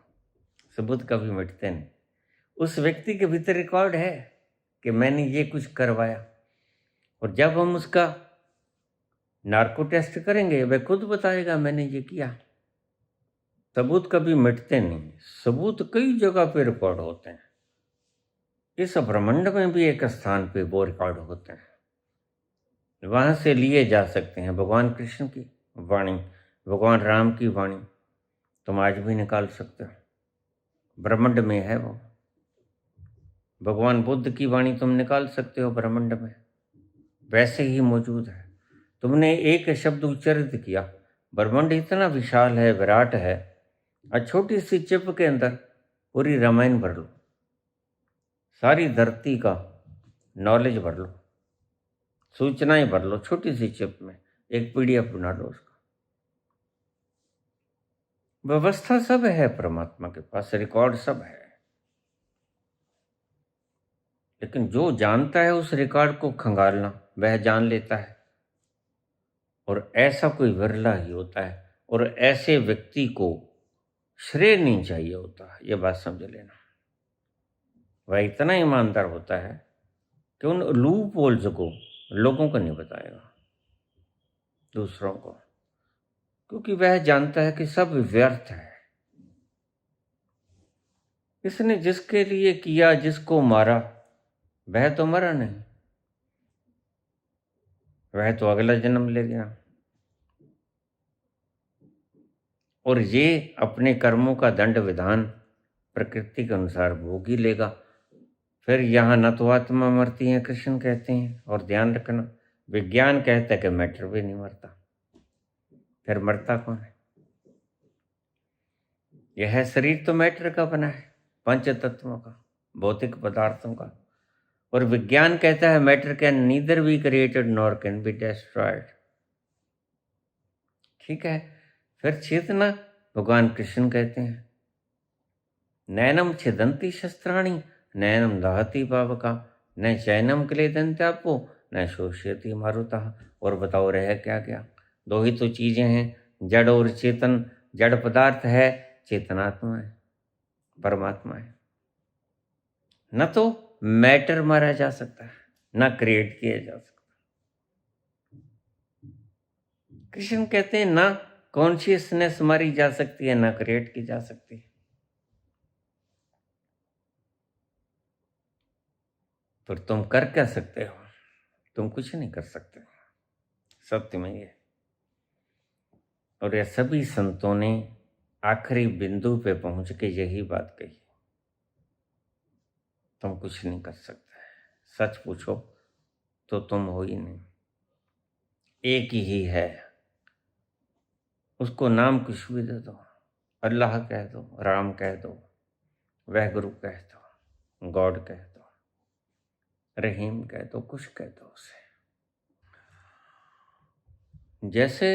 सबूत कभी मिटते नहीं। उस व्यक्ति के भीतर रिकॉर्ड है कि मैंने ये कुछ करवाया, और जब हम उसका नार्को टेस्ट करेंगे वह खुद बताएगा मैंने ये किया। सबूत कभी मिटते नहीं, सबूत कई जगह पे रिकॉर्ड होते हैं। इस ब्रह्मांड में भी एक स्थान पे वो रिकॉर्ड होते हैं, वहां से लिए जा सकते हैं। भगवान कृष्ण की वाणी, भगवान राम की वाणी तुम आज भी निकाल सकते हो, ब्रह्मांड में है वो। भगवान बुद्ध की वाणी तुम निकाल सकते हो, ब्रह्मांड में वैसे ही मौजूद है। तुमने एक शब्द उच्चारित किया, ब्रह्मांड इतना विशाल है, विराट है, और छोटी सी चिप के अंदर पूरी रामायण भर लो, सारी धरती का नॉलेज भर लो, सूचनाएं भर लो, छोटी सी चिप में एक PDF बना लो उसका। व्यवस्था सब है परमात्मा के पास, रिकॉर्ड सब है। लेकिन जो जानता है उस रिकॉर्ड को खंगालना, वह जान लेता है, और ऐसा कोई विरला ही होता है, और ऐसे व्यक्ति को श्रेय नहीं चाहिए होता। यह बात समझ लेना। वह इतना ईमानदार होता है कि उन लूप होल्स को लोगों को नहीं बताएगा, दूसरों को, क्योंकि वह जानता है कि सब व्यर्थ है। इसने जिसके लिए किया, जिसको मारा, वह तो मरा नहीं, वह तो अगला जन्म ले गया, और ये अपने कर्मों का दंड विधान प्रकृति के अनुसार भोग ही लेगा। फिर यहाँ न तो आत्मा मरती है, कृष्ण कहते हैं। और ध्यान रखना, विज्ञान कहता है कि मैटर भी नहीं मरता, फिर मरता कौन है? यह शरीर तो मैटर का बना है, पंच तत्वों का, भौतिक पदार्थों का। और विज्ञान कहता है matter can neither be created nor can be destroyed. ठीक है, फिर चेतना भगवान कृष्ण कहते हैं नैनम छिदंती शस्त्राणी नैनम दहती पावका न चैनम क्लेदंत्यापो न शोष्यति मारुता। और बताओ रहे क्या क्या? दो ही तो चीजें हैं, जड़ और चेतन। जड़ पदार्थ है, चेतनात्मा है, परमात्मा है। न तो मैटर मारा जा सकता है, न क्रिएट किया जा सकता। कृष्ण कहते हैं ना कॉन्शियसनेस मारी जा सकती है, ना क्रिएट की जा सकती है। फिर तुम कर क्या सकते हो? तुम कुछ नहीं कर सकते, सत्य में ये। और ये सभी संतों ने आखिरी बिंदु पे पहुंच के यही बात कही, तुम कुछ नहीं कर सकते। सच पूछो तो तुम हो ही नहीं, एक ही है। उसको नाम कुछ भी दे दो, अल्लाह कह दो, राम कह दो, वह गुरु कह दो, गॉड कह दो, रहीम कह दो, कुछ कह दो उसे। जैसे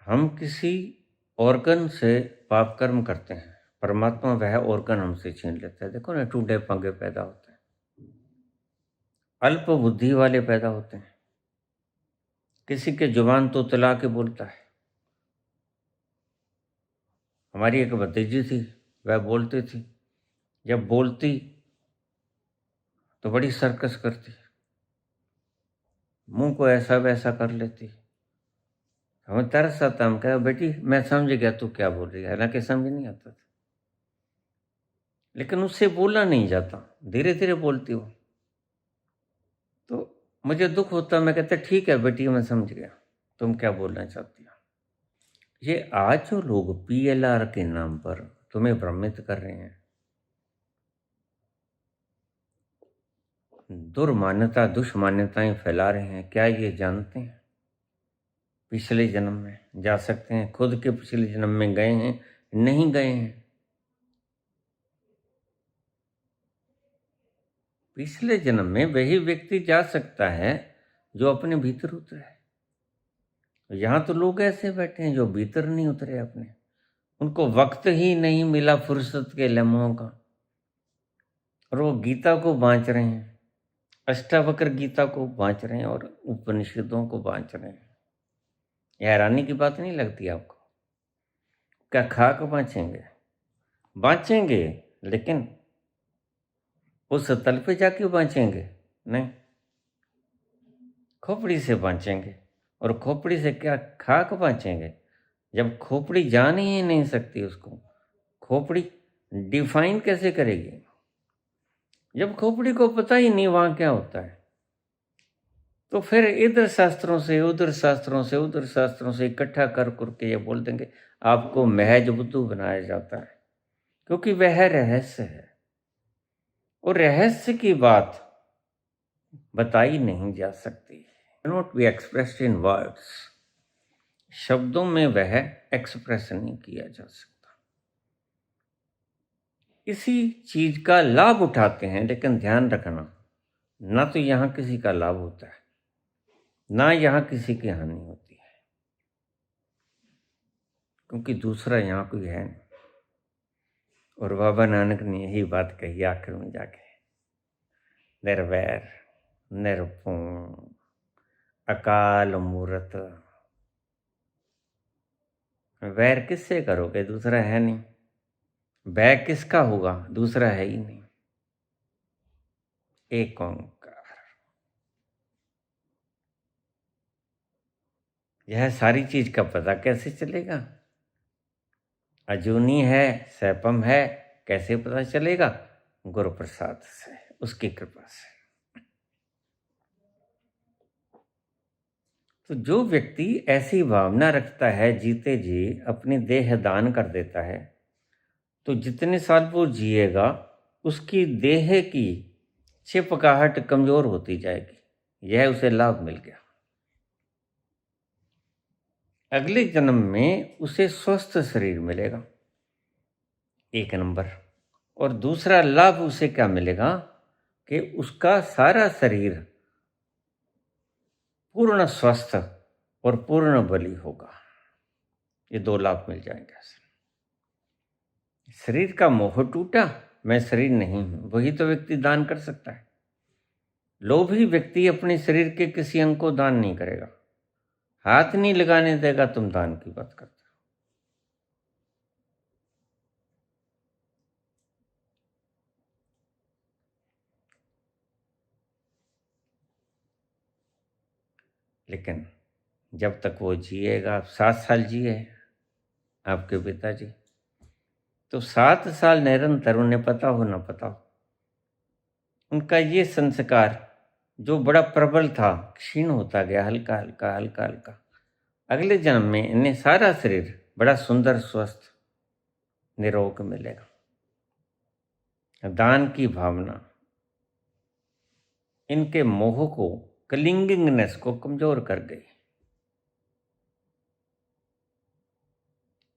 हम किसी ऑर्गन से पाप कर्म करते हैं, परमात्मा वह ऑर्गन हमसे छीन लेता है। देखो ना, टूटे पंगे पैदा होते हैं, अल्प बुद्धि वाले पैदा होते हैं। किसी के जुबान तो तला के बोलता है। हमारी एक भतीजी थी, वह बोलती थी, जब बोलती तो बड़ी सर्कस करती, मुंह को ऐसा वैसा कर लेती। हमें तरस आता, हम कहे बेटी मैं समझ गया तू क्या बोल रही है, हालांकि समझ नहीं आता था, लेकिन उससे बोला नहीं जाता, धीरे धीरे बोलती हो। तो मुझे दुख होता, मैं कहता ठीक है बेटी मैं समझ गया तुम क्या बोलना चाहती हो। ये आज जो लोग PLR के नाम पर तुम्हें भ्रमित कर रहे हैं, दुर्मान्यता दुष्मान्यताएं फैला रहे हैं, क्या ये जानते हैं पिछले जन्म में जा सकते हैं? खुद के पिछले जन्म में गए हैं? नहीं गए हैं। पिछले जन्म में वही व्यक्ति जा सकता है जो अपने भीतर उतरे है। यहाँ तो लोग ऐसे बैठे हैं जो भीतर नहीं उतरे अपने, उनको वक्त ही नहीं मिला फुर्सत के लम्हों का, और वो गीता को बांच रहे हैं, अष्टावक्र गीता को बांच रहे हैं और उपनिषदों को बांच रहे हैं। यह हैरानी की बात नहीं लगती आपको? क्या खाक बांचेंगे? बांचेंगे, लेकिन उस तल पे जाके बांचेंगे नहीं, खोपड़ी से बांचेंगे। और खोपड़ी से क्या खाक बांचेंगे? जब खोपड़ी जान ही नहीं सकती उसको, खोपड़ी डिफाइन कैसे करेगी? जब खोपड़ी को पता ही नहीं वहां क्या होता है, तो फिर इधर शास्त्रों से उधर शास्त्रों से उधर शास्त्रों से इकट्ठा कर करके ये बोल देंगे आपको महज बुद्धू बनाया जाता है, क्योंकि वह रहस्य है। और रहस्य की बात बताई नहीं जा सकती, not be expressed in words. शब्दों में वह एक्सप्रेस नहीं किया जा सकता। इसी चीज का लाभ उठाते हैं, लेकिन ध्यान रखना, ना तो यहां किसी का लाभ होता है, ना यहां किसी की हानि होती है, क्योंकि दूसरा यहां कोई है नहीं। और बाबा नानक ने यही बात कही आखिर में जाके, निर्वैर निर्भूम अकाल मूर्त। वैर किससे करोगे? दूसरा है नहीं। वै किसका होगा? दूसरा है ही नहीं। एक ओंकार। यह सारी चीज का पता कैसे चलेगा? अजूनी है, सैपम है, कैसे पता चलेगा? गुरु प्रसाद से, उसकी कृपा से। तो जो व्यक्ति ऐसी भावना रखता है, जीते जी अपनी देह दान कर देता है, तो जितने साल वो जिएगा उसकी देह की चिपकाहट कमजोर होती जाएगी। यह उसे लाभ मिल गया। अगले जन्म में उसे स्वस्थ शरीर मिलेगा, 1 नंबर। और दूसरा लाभ उसे क्या मिलेगा कि उसका सारा शरीर पूर्ण स्वस्थ और पूर्ण बली होगा। ये 2 लाभ मिल जाएंगे। शरीर का मोह टूटा, मैं शरीर नहीं हूं, वही तो व्यक्ति दान कर सकता है। लोभी व्यक्ति अपने शरीर के किसी अंग को दान नहीं करेगा, हाथ नहीं लगाने देगा, तुम दान की बात करते हो। लेकिन जब तक वो जिएगा, 7 साल जिए आपके पिताजी, तो 7 साल निरंतर, उन्हें पता हो ना पता हो, उनका ये संस्कार जो बड़ा प्रबल था क्षीण होता गया, हल्का हल्का हल्का हल्का। अगले जन्म में इन्हें सारा शरीर बड़ा सुंदर स्वस्थ निरोग मिलेगा। दान की भावना इनके मोह को, क्लिंगिंगनेस को कमजोर कर गई।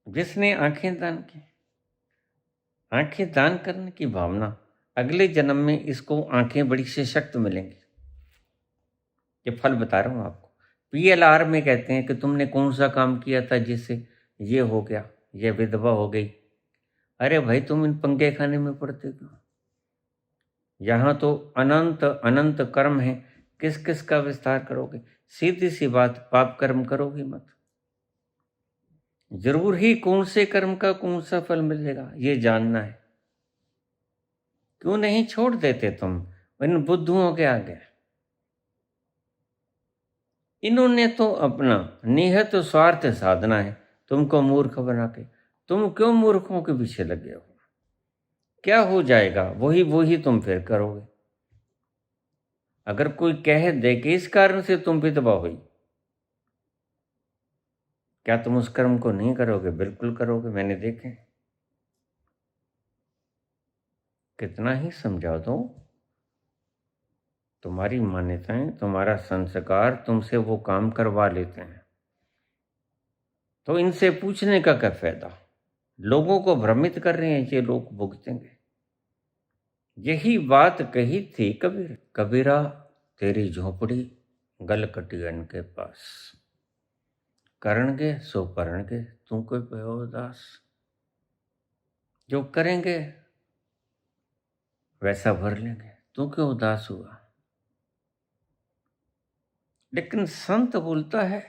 जिसने आंखें दान की, आंखें दान करने की भावना, अगले जन्म में इसको आंखें बड़ी सशक्त मिलेंगी। ये फल बता रहा हूं आपको। PLR में कहते हैं कि तुमने कौन सा काम किया था जिससे ये हो गया, ये विधवा हो गई। अरे भाई, तुम इन पंगे खाने में पड़ते क्यों? यहाँ तो अनंत अनंत कर्म है, किस किस का विस्तार करोगे? सीधी सी बात, पाप कर्म करोगे मत। जरूर ही कौन से कर्म का कौन सा फल मिलेगा ये जानना है। क्यों नहीं छोड़ देते तुम इन बुद्धुओं के आगे? इन्होंने तो अपना निहित स्वार्थ साधना है तुमको मूर्ख बना के। तुम क्यों मूर्खों के पीछे लगे हो? क्या हो जाएगा वही वही तुम फिर करोगे। अगर कोई कह दे कि इस कारण से तुम विधवा हुई, क्या तुम उस कर्म को नहीं करोगे? बिल्कुल करोगे, मैंने देखे। कितना ही समझा दो, तुम्हारी मान्यताएं, तुम्हारा संस्कार तुमसे वो काम करवा लेते हैं, तो इनसे पूछने का क्या फायदा? लोगों को भ्रमित कर रहे हैं, ये लोग भुगतेंगे। यही बात कही थी कबीर, कबीरा तेरी झोपड़ी गलकटियन के पास, करणगे सो परणगे तू कोई पयो दास। जो करेंगे वैसा भर लेंगे, तू क्यों उदास हुआ? लेकिन संत बोलता है,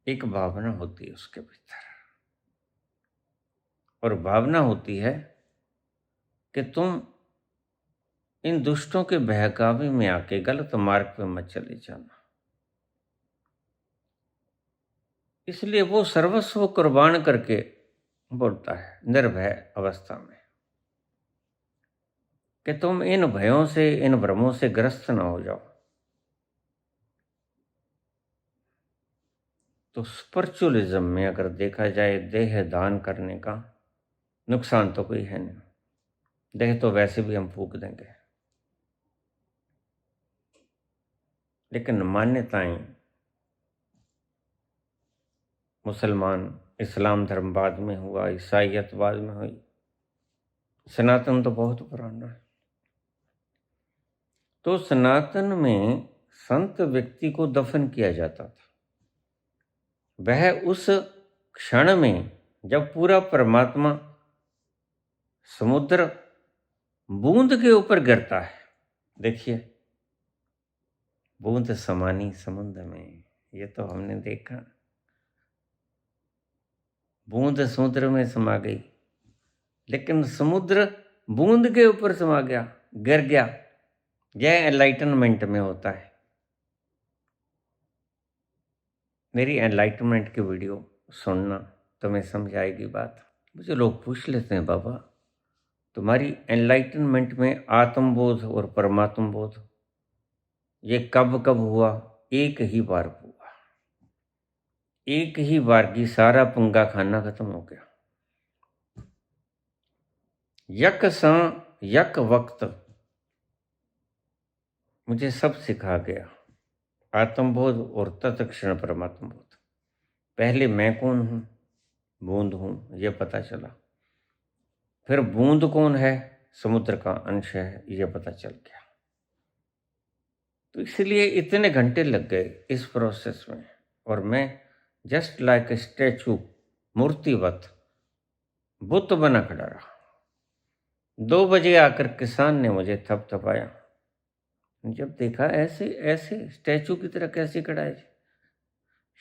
एक भावना होती है उसके भीतर, और भावना होती है कि तुम इन दुष्टों के बहकावे में आके गलत मार्ग पे मत चले जाना। इसलिए वो सर्वस्व कुर्बान करके बोलता है निर्भय अवस्था में कि तुम इन भयों से, इन भ्रमों से ग्रस्त ना हो जाओ। तो स्पिरिचुअलिज्म में अगर देखा जाए, देह दान करने का नुकसान तो कोई है नहीं। देह तो वैसे भी हम फूक देंगे, लेकिन मान्यताएं मुसलमान, इस्लाम धर्म बाद में हुआ, ईसाइयत बाद में हुई, सनातन तो बहुत पुराना है। तो सनातन में संत व्यक्ति को दफन किया जाता था। वह उस क्षण में जब पूरा परमात्मा समुद्र बूंद के ऊपर गिरता है, देखिए बूंद समानी समुद्र में, ये तो हमने देखा। बूंद समुद्र में समा गई, लेकिन समुद्र बूंद के ऊपर समा गया, गिर गया। यह एनलाइटनमेंट में होता है। मेरी एनलाइटनमेंट की वीडियो सुनना, तुम्हें समझ आएगी बात। मुझे लोग पूछ लेते हैं, बाबा तुम्हारी एनलाइटनमेंट में आत्मबोध और परमात्म बोध ये कब कब हुआ? एक ही बार हुआ, एक ही बार की सारा पंगा खाना खत्म हो गया। यक सा यक वक्त मुझे सब सिखा गया, आत्मबोध और तत्क्षण परमात्म बोध। पहले मैं कौन हूँ? बूंद हूँ, ये पता चला। फिर बूंद कौन है? समुद्र का अंश है, ये पता चल गया। तो इसलिए इतने घंटे लग गए इस प्रोसेस में, और मैं जस्ट लाइक ए स्टैचू, मूर्तिवत बुत बना खड़ा रहा। 2 बजे आकर किसान ने मुझे थपथपाया। जब देखा ऐसे ऐसे स्टैचू की तरह कैसे खड़ा है।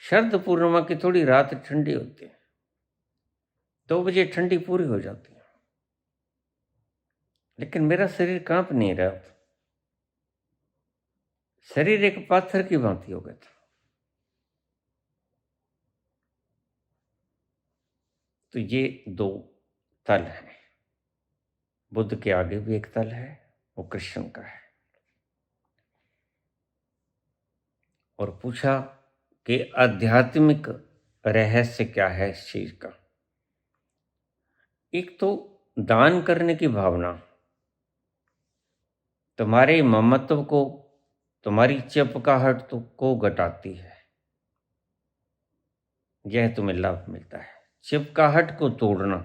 शरद पूर्णिमा की थोड़ी रात ठंडी होती है, 2 बजे ठंडी पूरी हो जाती है, लेकिन मेरा शरीर कांप नहीं रहा था। शरीर एक पाथर की भांति हो गया था। तो ये 2 तल हैं। बुद्ध के आगे भी एक तल है, वो कृष्ण का है। और पूछा कि आध्यात्मिक रहस्य क्या है इस चीज का। एक तो दान करने की भावना तुम्हारे ममत्व को, तुम्हारी चिपकाहट को घटाती है, यह तुम्हें लाभ मिलता है। चिपकाहट को तोड़ना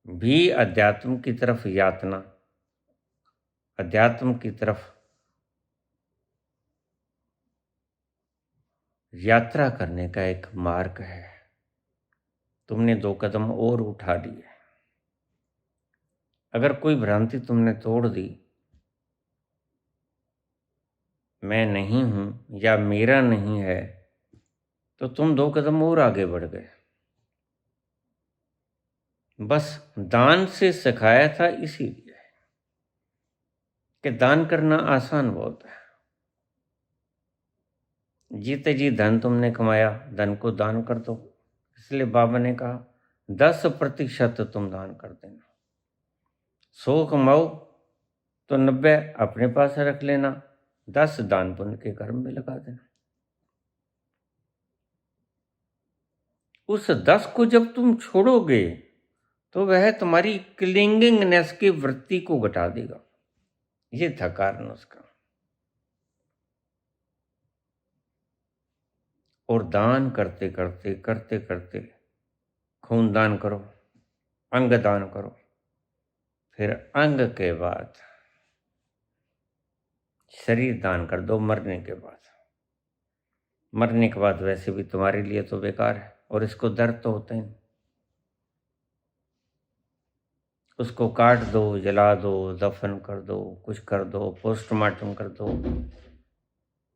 भी अध्यात्म की तरफ यातना, अध्यात्म की तरफ यात्रा करने का एक मार्ग है। तुमने 2 कदम और उठा लिए। अगर कोई भ्रांति तुमने तोड़ दी, मैं नहीं हूं या मेरा नहीं है, तो तुम 2 कदम और आगे बढ़ गए। बस दान से सिखाया था इसीलिए कि दान करना आसान बहुत है। जीते जी धन तुमने कमाया, धन को दान कर दो। इसलिए बाबा ने कहा 10% तुम दान कर देना। 100 कमाओ तो 90 अपने पास रख लेना, 10 दान पुण्य के कर्म में लगा देना। उस 10 को जब तुम छोड़ोगे तो वह तुम्हारी क्लिंगिंगनेस की वृत्ति को घटा देगा। ये था कारण उसका। और दान करते करते करते करते खून दान करो, अंग दान करो, फिर अंग के बाद शरीर दान कर दो मरने के बाद। मरने के बाद वैसे भी तुम्हारे लिए तो बेकार है, और इसको दर्द तो होता ही नहीं। उसको काट दो, जला दो, दफन कर दो, कुछ कर दो, पोस्टमार्टम कर दो,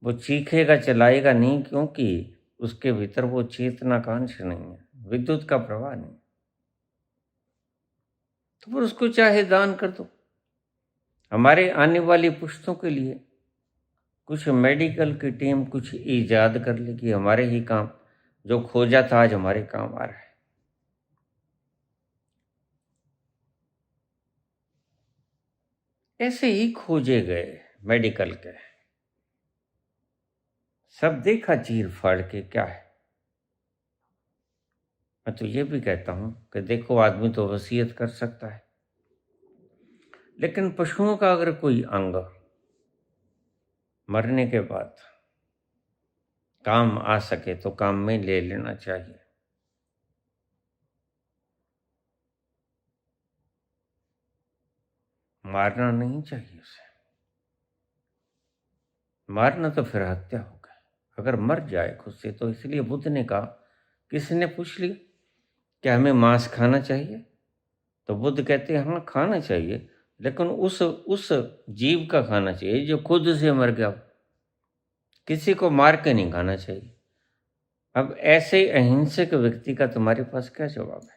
वो चीखेगा चिल्लाएगा नहीं, क्योंकि उसके भीतर वो चेतना का अंश नहीं है, विद्युत का प्रवाह नहीं। तो फिर उसको चाहे दान कर दो। हमारे आने वाली पुश्तों के लिए कुछ मेडिकल की टीम कुछ ईजाद कर लेगी, हमारे ही काम, जो खोजा था आज हमारे काम आ रहा है। ऐसे ही खोजे गए मेडिकल के, सब देखा चीर फाड़ के क्या है। मैं तो ये भी कहता हूं कि देखो, आदमी तो वसीयत कर सकता है, लेकिन पशुओं का अगर कोई अंग मरने के बाद काम आ सके तो काम में ले लेना चाहिए। मारना नहीं चाहिए उसे। मारना तो फिर हत्या हो गई, अगर मर जाए खुद से तो। इसलिए बुद्ध ने कहा, किसी ने पूछ लिया क्या हमें मांस खाना चाहिए, तो बुद्ध कहते हैं हाँ खाना चाहिए, लेकिन उस जीव का खाना चाहिए जो खुद से मर गया हो। किसी को मार के नहीं खाना चाहिए। अब ऐसे अहिंसक व्यक्ति का तुम्हारे पास क्या जवाब है?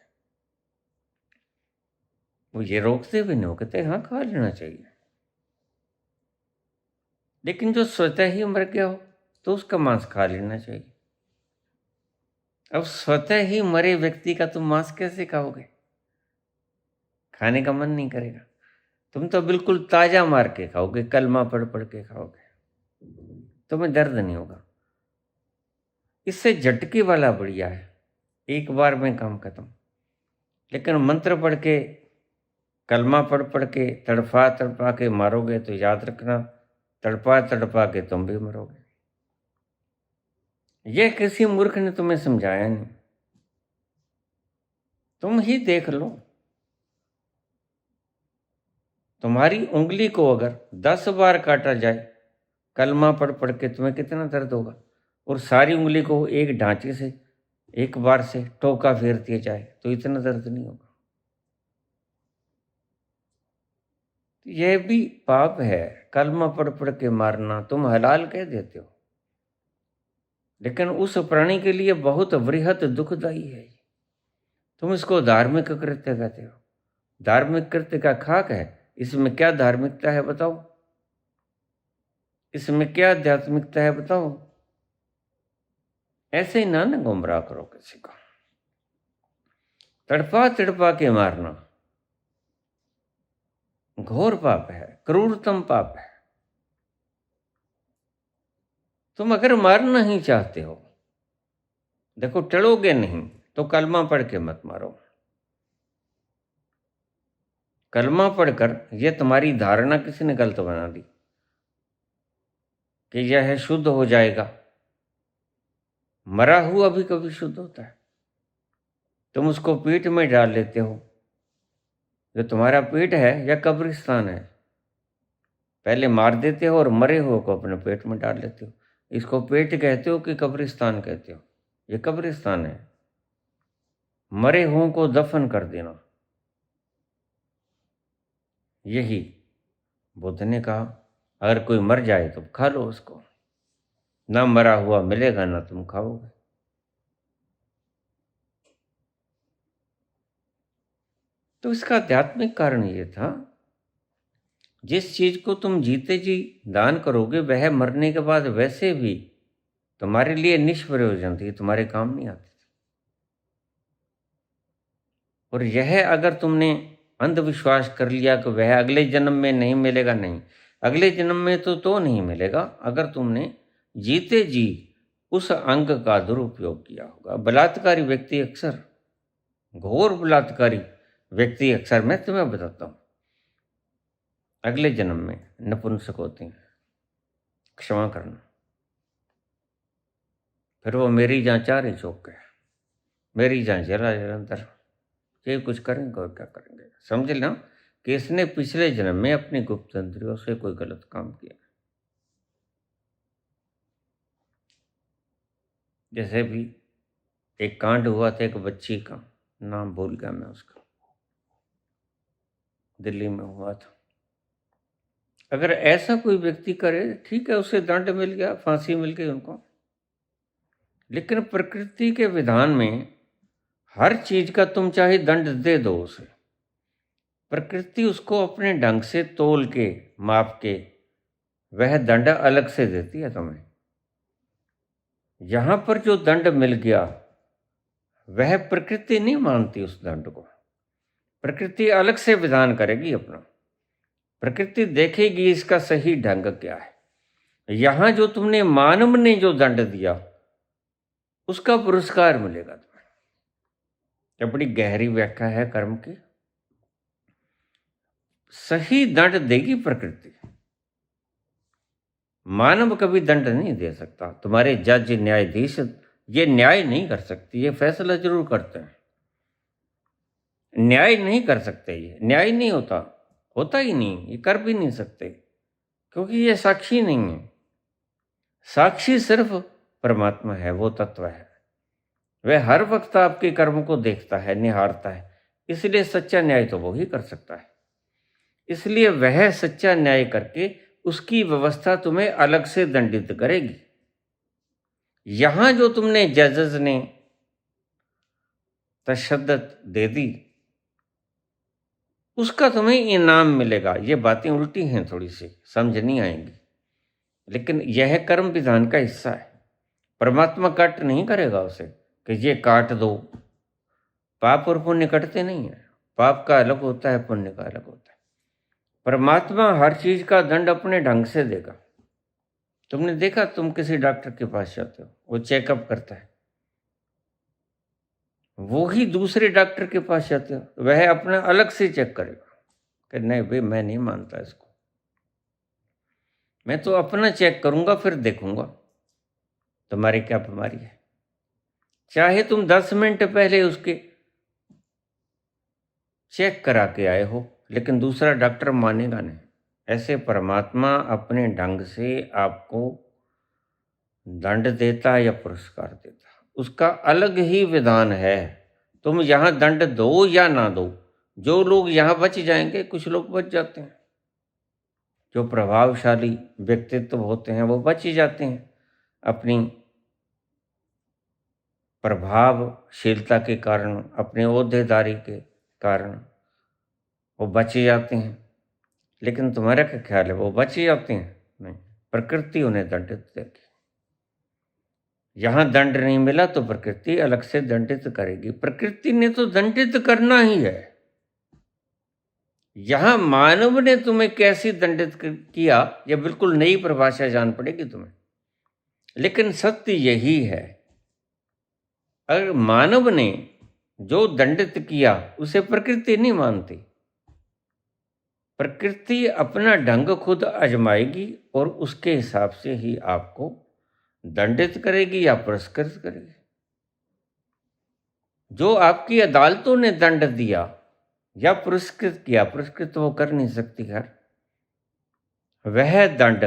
वो ये रोकते भी नहीं हो, कहते हाँ खा लेना चाहिए। लेकिन जो स्वतः ही मर गया हो तो उसका मांस खा लेना चाहिए। अब स्वतः ही मरे व्यक्ति का तुम मांस कैसे खाओगे? खाने का मन नहीं करेगा। तुम तो बिल्कुल ताजा मार के खाओगे, कलमा पढ़ पढ़ के खाओगे, तुम्हें दर्द नहीं होगा। इससे झटके वाला बढ़िया है, एक बार में काम खत्म। लेकिन मंत्र पढ़ के, कलमा पढ़ पढ़ के, तड़पा तड़पा के मारोगे तो याद रखना, तड़पा तड़पा के तुम भी मरोगे। ये किसी मूर्ख ने तुम्हें समझाया नहीं, तुम ही देख लो। तुम्हारी उंगली को अगर 10 बार काटा जाए कलमा पढ़ पढ़ के, तुम्हें कितना दर्द होगा। और सारी उंगली को एक ढांचे से एक बार से टोका फेर दिया जाए तो इतना दर्द नहीं होगा। यह भी पाप है, कलमा पढ़ पढ़ के मारना। तुम हलाल कह देते हो, लेकिन उस प्राणी के लिए बहुत वृहत दुखदाई है। तुम इसको धार्मिक कृत्य कहते हो। धार्मिक कृत्य का खाक है। इसमें क्या धार्मिकता है बताओ? इसमें क्या आध्यात्मिकता है बताओ? ऐसे ही ना गुमराह करो किसी को। तड़पा तड़पा के मारना घोर पाप है, क्रूरतम पाप है। तुम अगर मारना ही चाहते हो, देखो टलोगे नहीं तो कलमा पढ़ के मत मारो। कलमा पढ़कर यह तुम्हारी धारणा किसी ने गलत बना दी कि यह शुद्ध हो जाएगा। मरा हुआ भी कभी शुद्ध होता है। तुम उसको पेट में डाल लेते हो। जो तुम्हारा पेट है या कब्रिस्तान है, पहले मार देते हो और मरे हुए को अपने पेट में डाल लेते हो। इसको पेट कहते हो कि कब्रिस्तान कहते हो? ये कब्रिस्तान है। मरे हुओं को दफन कर देना, यही बुद्ध ने कहा। अगर कोई मर जाए तो खा लो उसको, ना मरा हुआ मिलेगा ना तुम खाओगे। तो इसका आध्यात्मिक कारण ये था, जिस चीज को तुम जीते जी दान करोगे वह मरने के बाद वैसे भी तुम्हारे लिए निष्प्रयोजन थी, तुम्हारे काम नहीं आती थी। और यह अगर तुमने अंधविश्वास कर लिया कि वह अगले जन्म में नहीं मिलेगा, नहीं, अगले जन्म में तो नहीं मिलेगा अगर तुमने जीते जी उस अंग का दुरुपयोग किया होगा। बलात्कारी व्यक्ति अक्सर, घोर बलात्कारी व्यक्ति अक्सर, मैं तुम्हें बताता हूँ, अगले जन्म में नपुंसक होते हैं। क्षमा करना। फिर वो मेरी जान चार ही चौक है, मेरी जान जला जलंधर, ये कुछ करेंगे और क्या करेंगे। समझ लेना कि इसने पिछले जन्म में अपनी गुप्त इंद्रियों से कोई गलत काम किया। जैसे भी एक कांड हुआ था एक बच्ची का, नाम भूल गया मैं उसका, दिल्ली में हुआ था। अगर ऐसा कोई व्यक्ति करे, ठीक है, उसे दंड मिल गया, फांसी मिल गई उनको। लेकिन प्रकृति के विधान में हर चीज का तुम चाहे दंड दे दो उसे, प्रकृति उसको अपने ढंग से तोल के माप के वह दंड अलग से देती है तुम्हें। यहां पर जो दंड मिल गया वह प्रकृति नहीं मानती उस दंड को। प्रकृति अलग से विधान करेगी अपना। प्रकृति देखेगी इसका सही ढंग क्या है। यहां जो तुमने मानव ने जो दंड दिया उसका पुरस्कार मिलेगा तुम्हें। ये बड़ी गहरी व्याख्या है कर्म की। सही दंड देगी प्रकृति, मानव कभी दंड नहीं दे सकता। तुम्हारे जज न्यायाधीश ये न्याय नहीं कर सकती, ये फैसला जरूर करते हैं, न्याय नहीं कर सकते। ये न्याय नहीं होता, होता ही नहीं, ये कर भी नहीं सकते, क्योंकि ये साक्षी नहीं है। साक्षी सिर्फ परमात्मा है, वो तत्व है। वह हर वक्त आपके कर्म को देखता है, निहारता है, इसलिए सच्चा न्याय तो वो ही कर सकता है। इसलिए वह सच्चा न्याय करके उसकी व्यवस्था तुम्हें अलग से दंडित करेगी। यहां जो तुमने जजेस ने तशद्दद दे दी उसका तुम्हें इनाम मिलेगा। ये बातें उल्टी हैं, थोड़ी सी समझ नहीं आएंगी, लेकिन यह कर्म विधान का हिस्सा है। परमात्मा कट नहीं करेगा उसे कि ये काट दो। पाप और पुण्य कटते नहीं है, पाप का अलग होता है, पुण्य का अलग होता है। परमात्मा हर चीज का दंड अपने ढंग से देगा। तुमने देखा, तुम किसी डॉक्टर के पास जाते हो, वो चेकअप करता है, वो ही दूसरे डॉक्टर के पास जाते हो, वह अपना अलग से चेक करेगा कि नहीं भाई मैं नहीं मानता इसको, मैं तो अपना चेक करूंगा फिर देखूंगा। तुम्हारी क्या बीमारी है। चाहे तुम 10 मिनट पहले उसके चेक करा के आए हो, लेकिन दूसरा डॉक्टर मानेगा नहीं। ऐसे परमात्मा अपने ढंग से आपको दंड देता या पुरस्कार देता, उसका अलग ही विधान है। तुम यहाँ दंड दो या ना दो, जो लोग यहाँ बच जाएंगे, कुछ लोग बच जाते हैं। जो प्रभावशाली व्यक्तित्व होते हैं वो बच ही जाते हैं, अपनी प्रभावशीलता के कारण, अपने ओहदेदारी के कारण वो बच ही जाते हैं। लेकिन तुम्हारा क्या ख्याल है, वो बच ही जाते हैं? नहीं, प्रकृति उन्हें दंडित देगी। यहाँ दंड नहीं मिला तो प्रकृति अलग से दंडित करेगी। प्रकृति ने तो दंडित करना ही है। यहाँ मानव ने तुम्हें कैसे दंडित किया, यह बिल्कुल नई परिभाषा जान पड़ेगी तुम्हें। लेकिन सत्य यही है, अगर मानव ने जो दंडित किया उसे प्रकृति नहीं मानती। प्रकृति अपना ढंग खुद आजमाएगी और उसके हिसाब से ही आपको दंडित करेगी या पुरस्कृत करेगी। जो आपकी अदालतों ने दंड दिया या पुरस्कृत किया, पुरस्कृत वो कर नहीं सकती खैर, वह दंड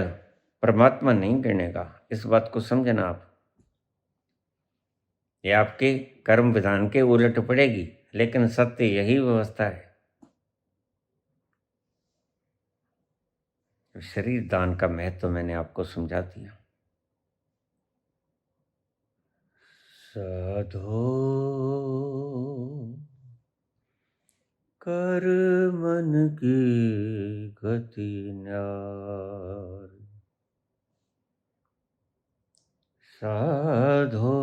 परमात्मा नहीं गिनेगा। इस बात को समझना आप। ये आपके कर्म विधान के उलट पड़ेगी, लेकिन सत्य यही व्यवस्था है। शरीर दान का महत्व मैंने आपको समझा दिया। साधो कर मन की गति न्यार, साधो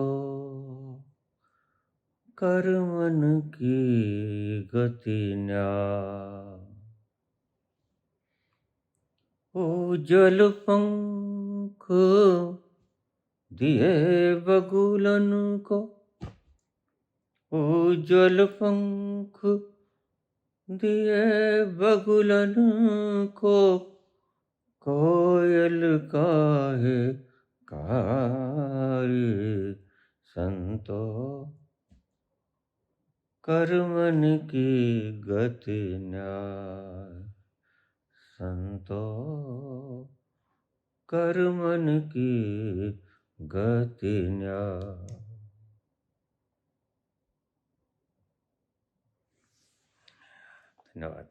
कर मन की गति न्यार। ओ जल पंख दिए बगुलन को, ओ जल पंख दिए बगुलन को, कोयल काहे कारी संतो कर मन की गति न्याय, संतो कर मन की गति न्याय। धन्यवाद।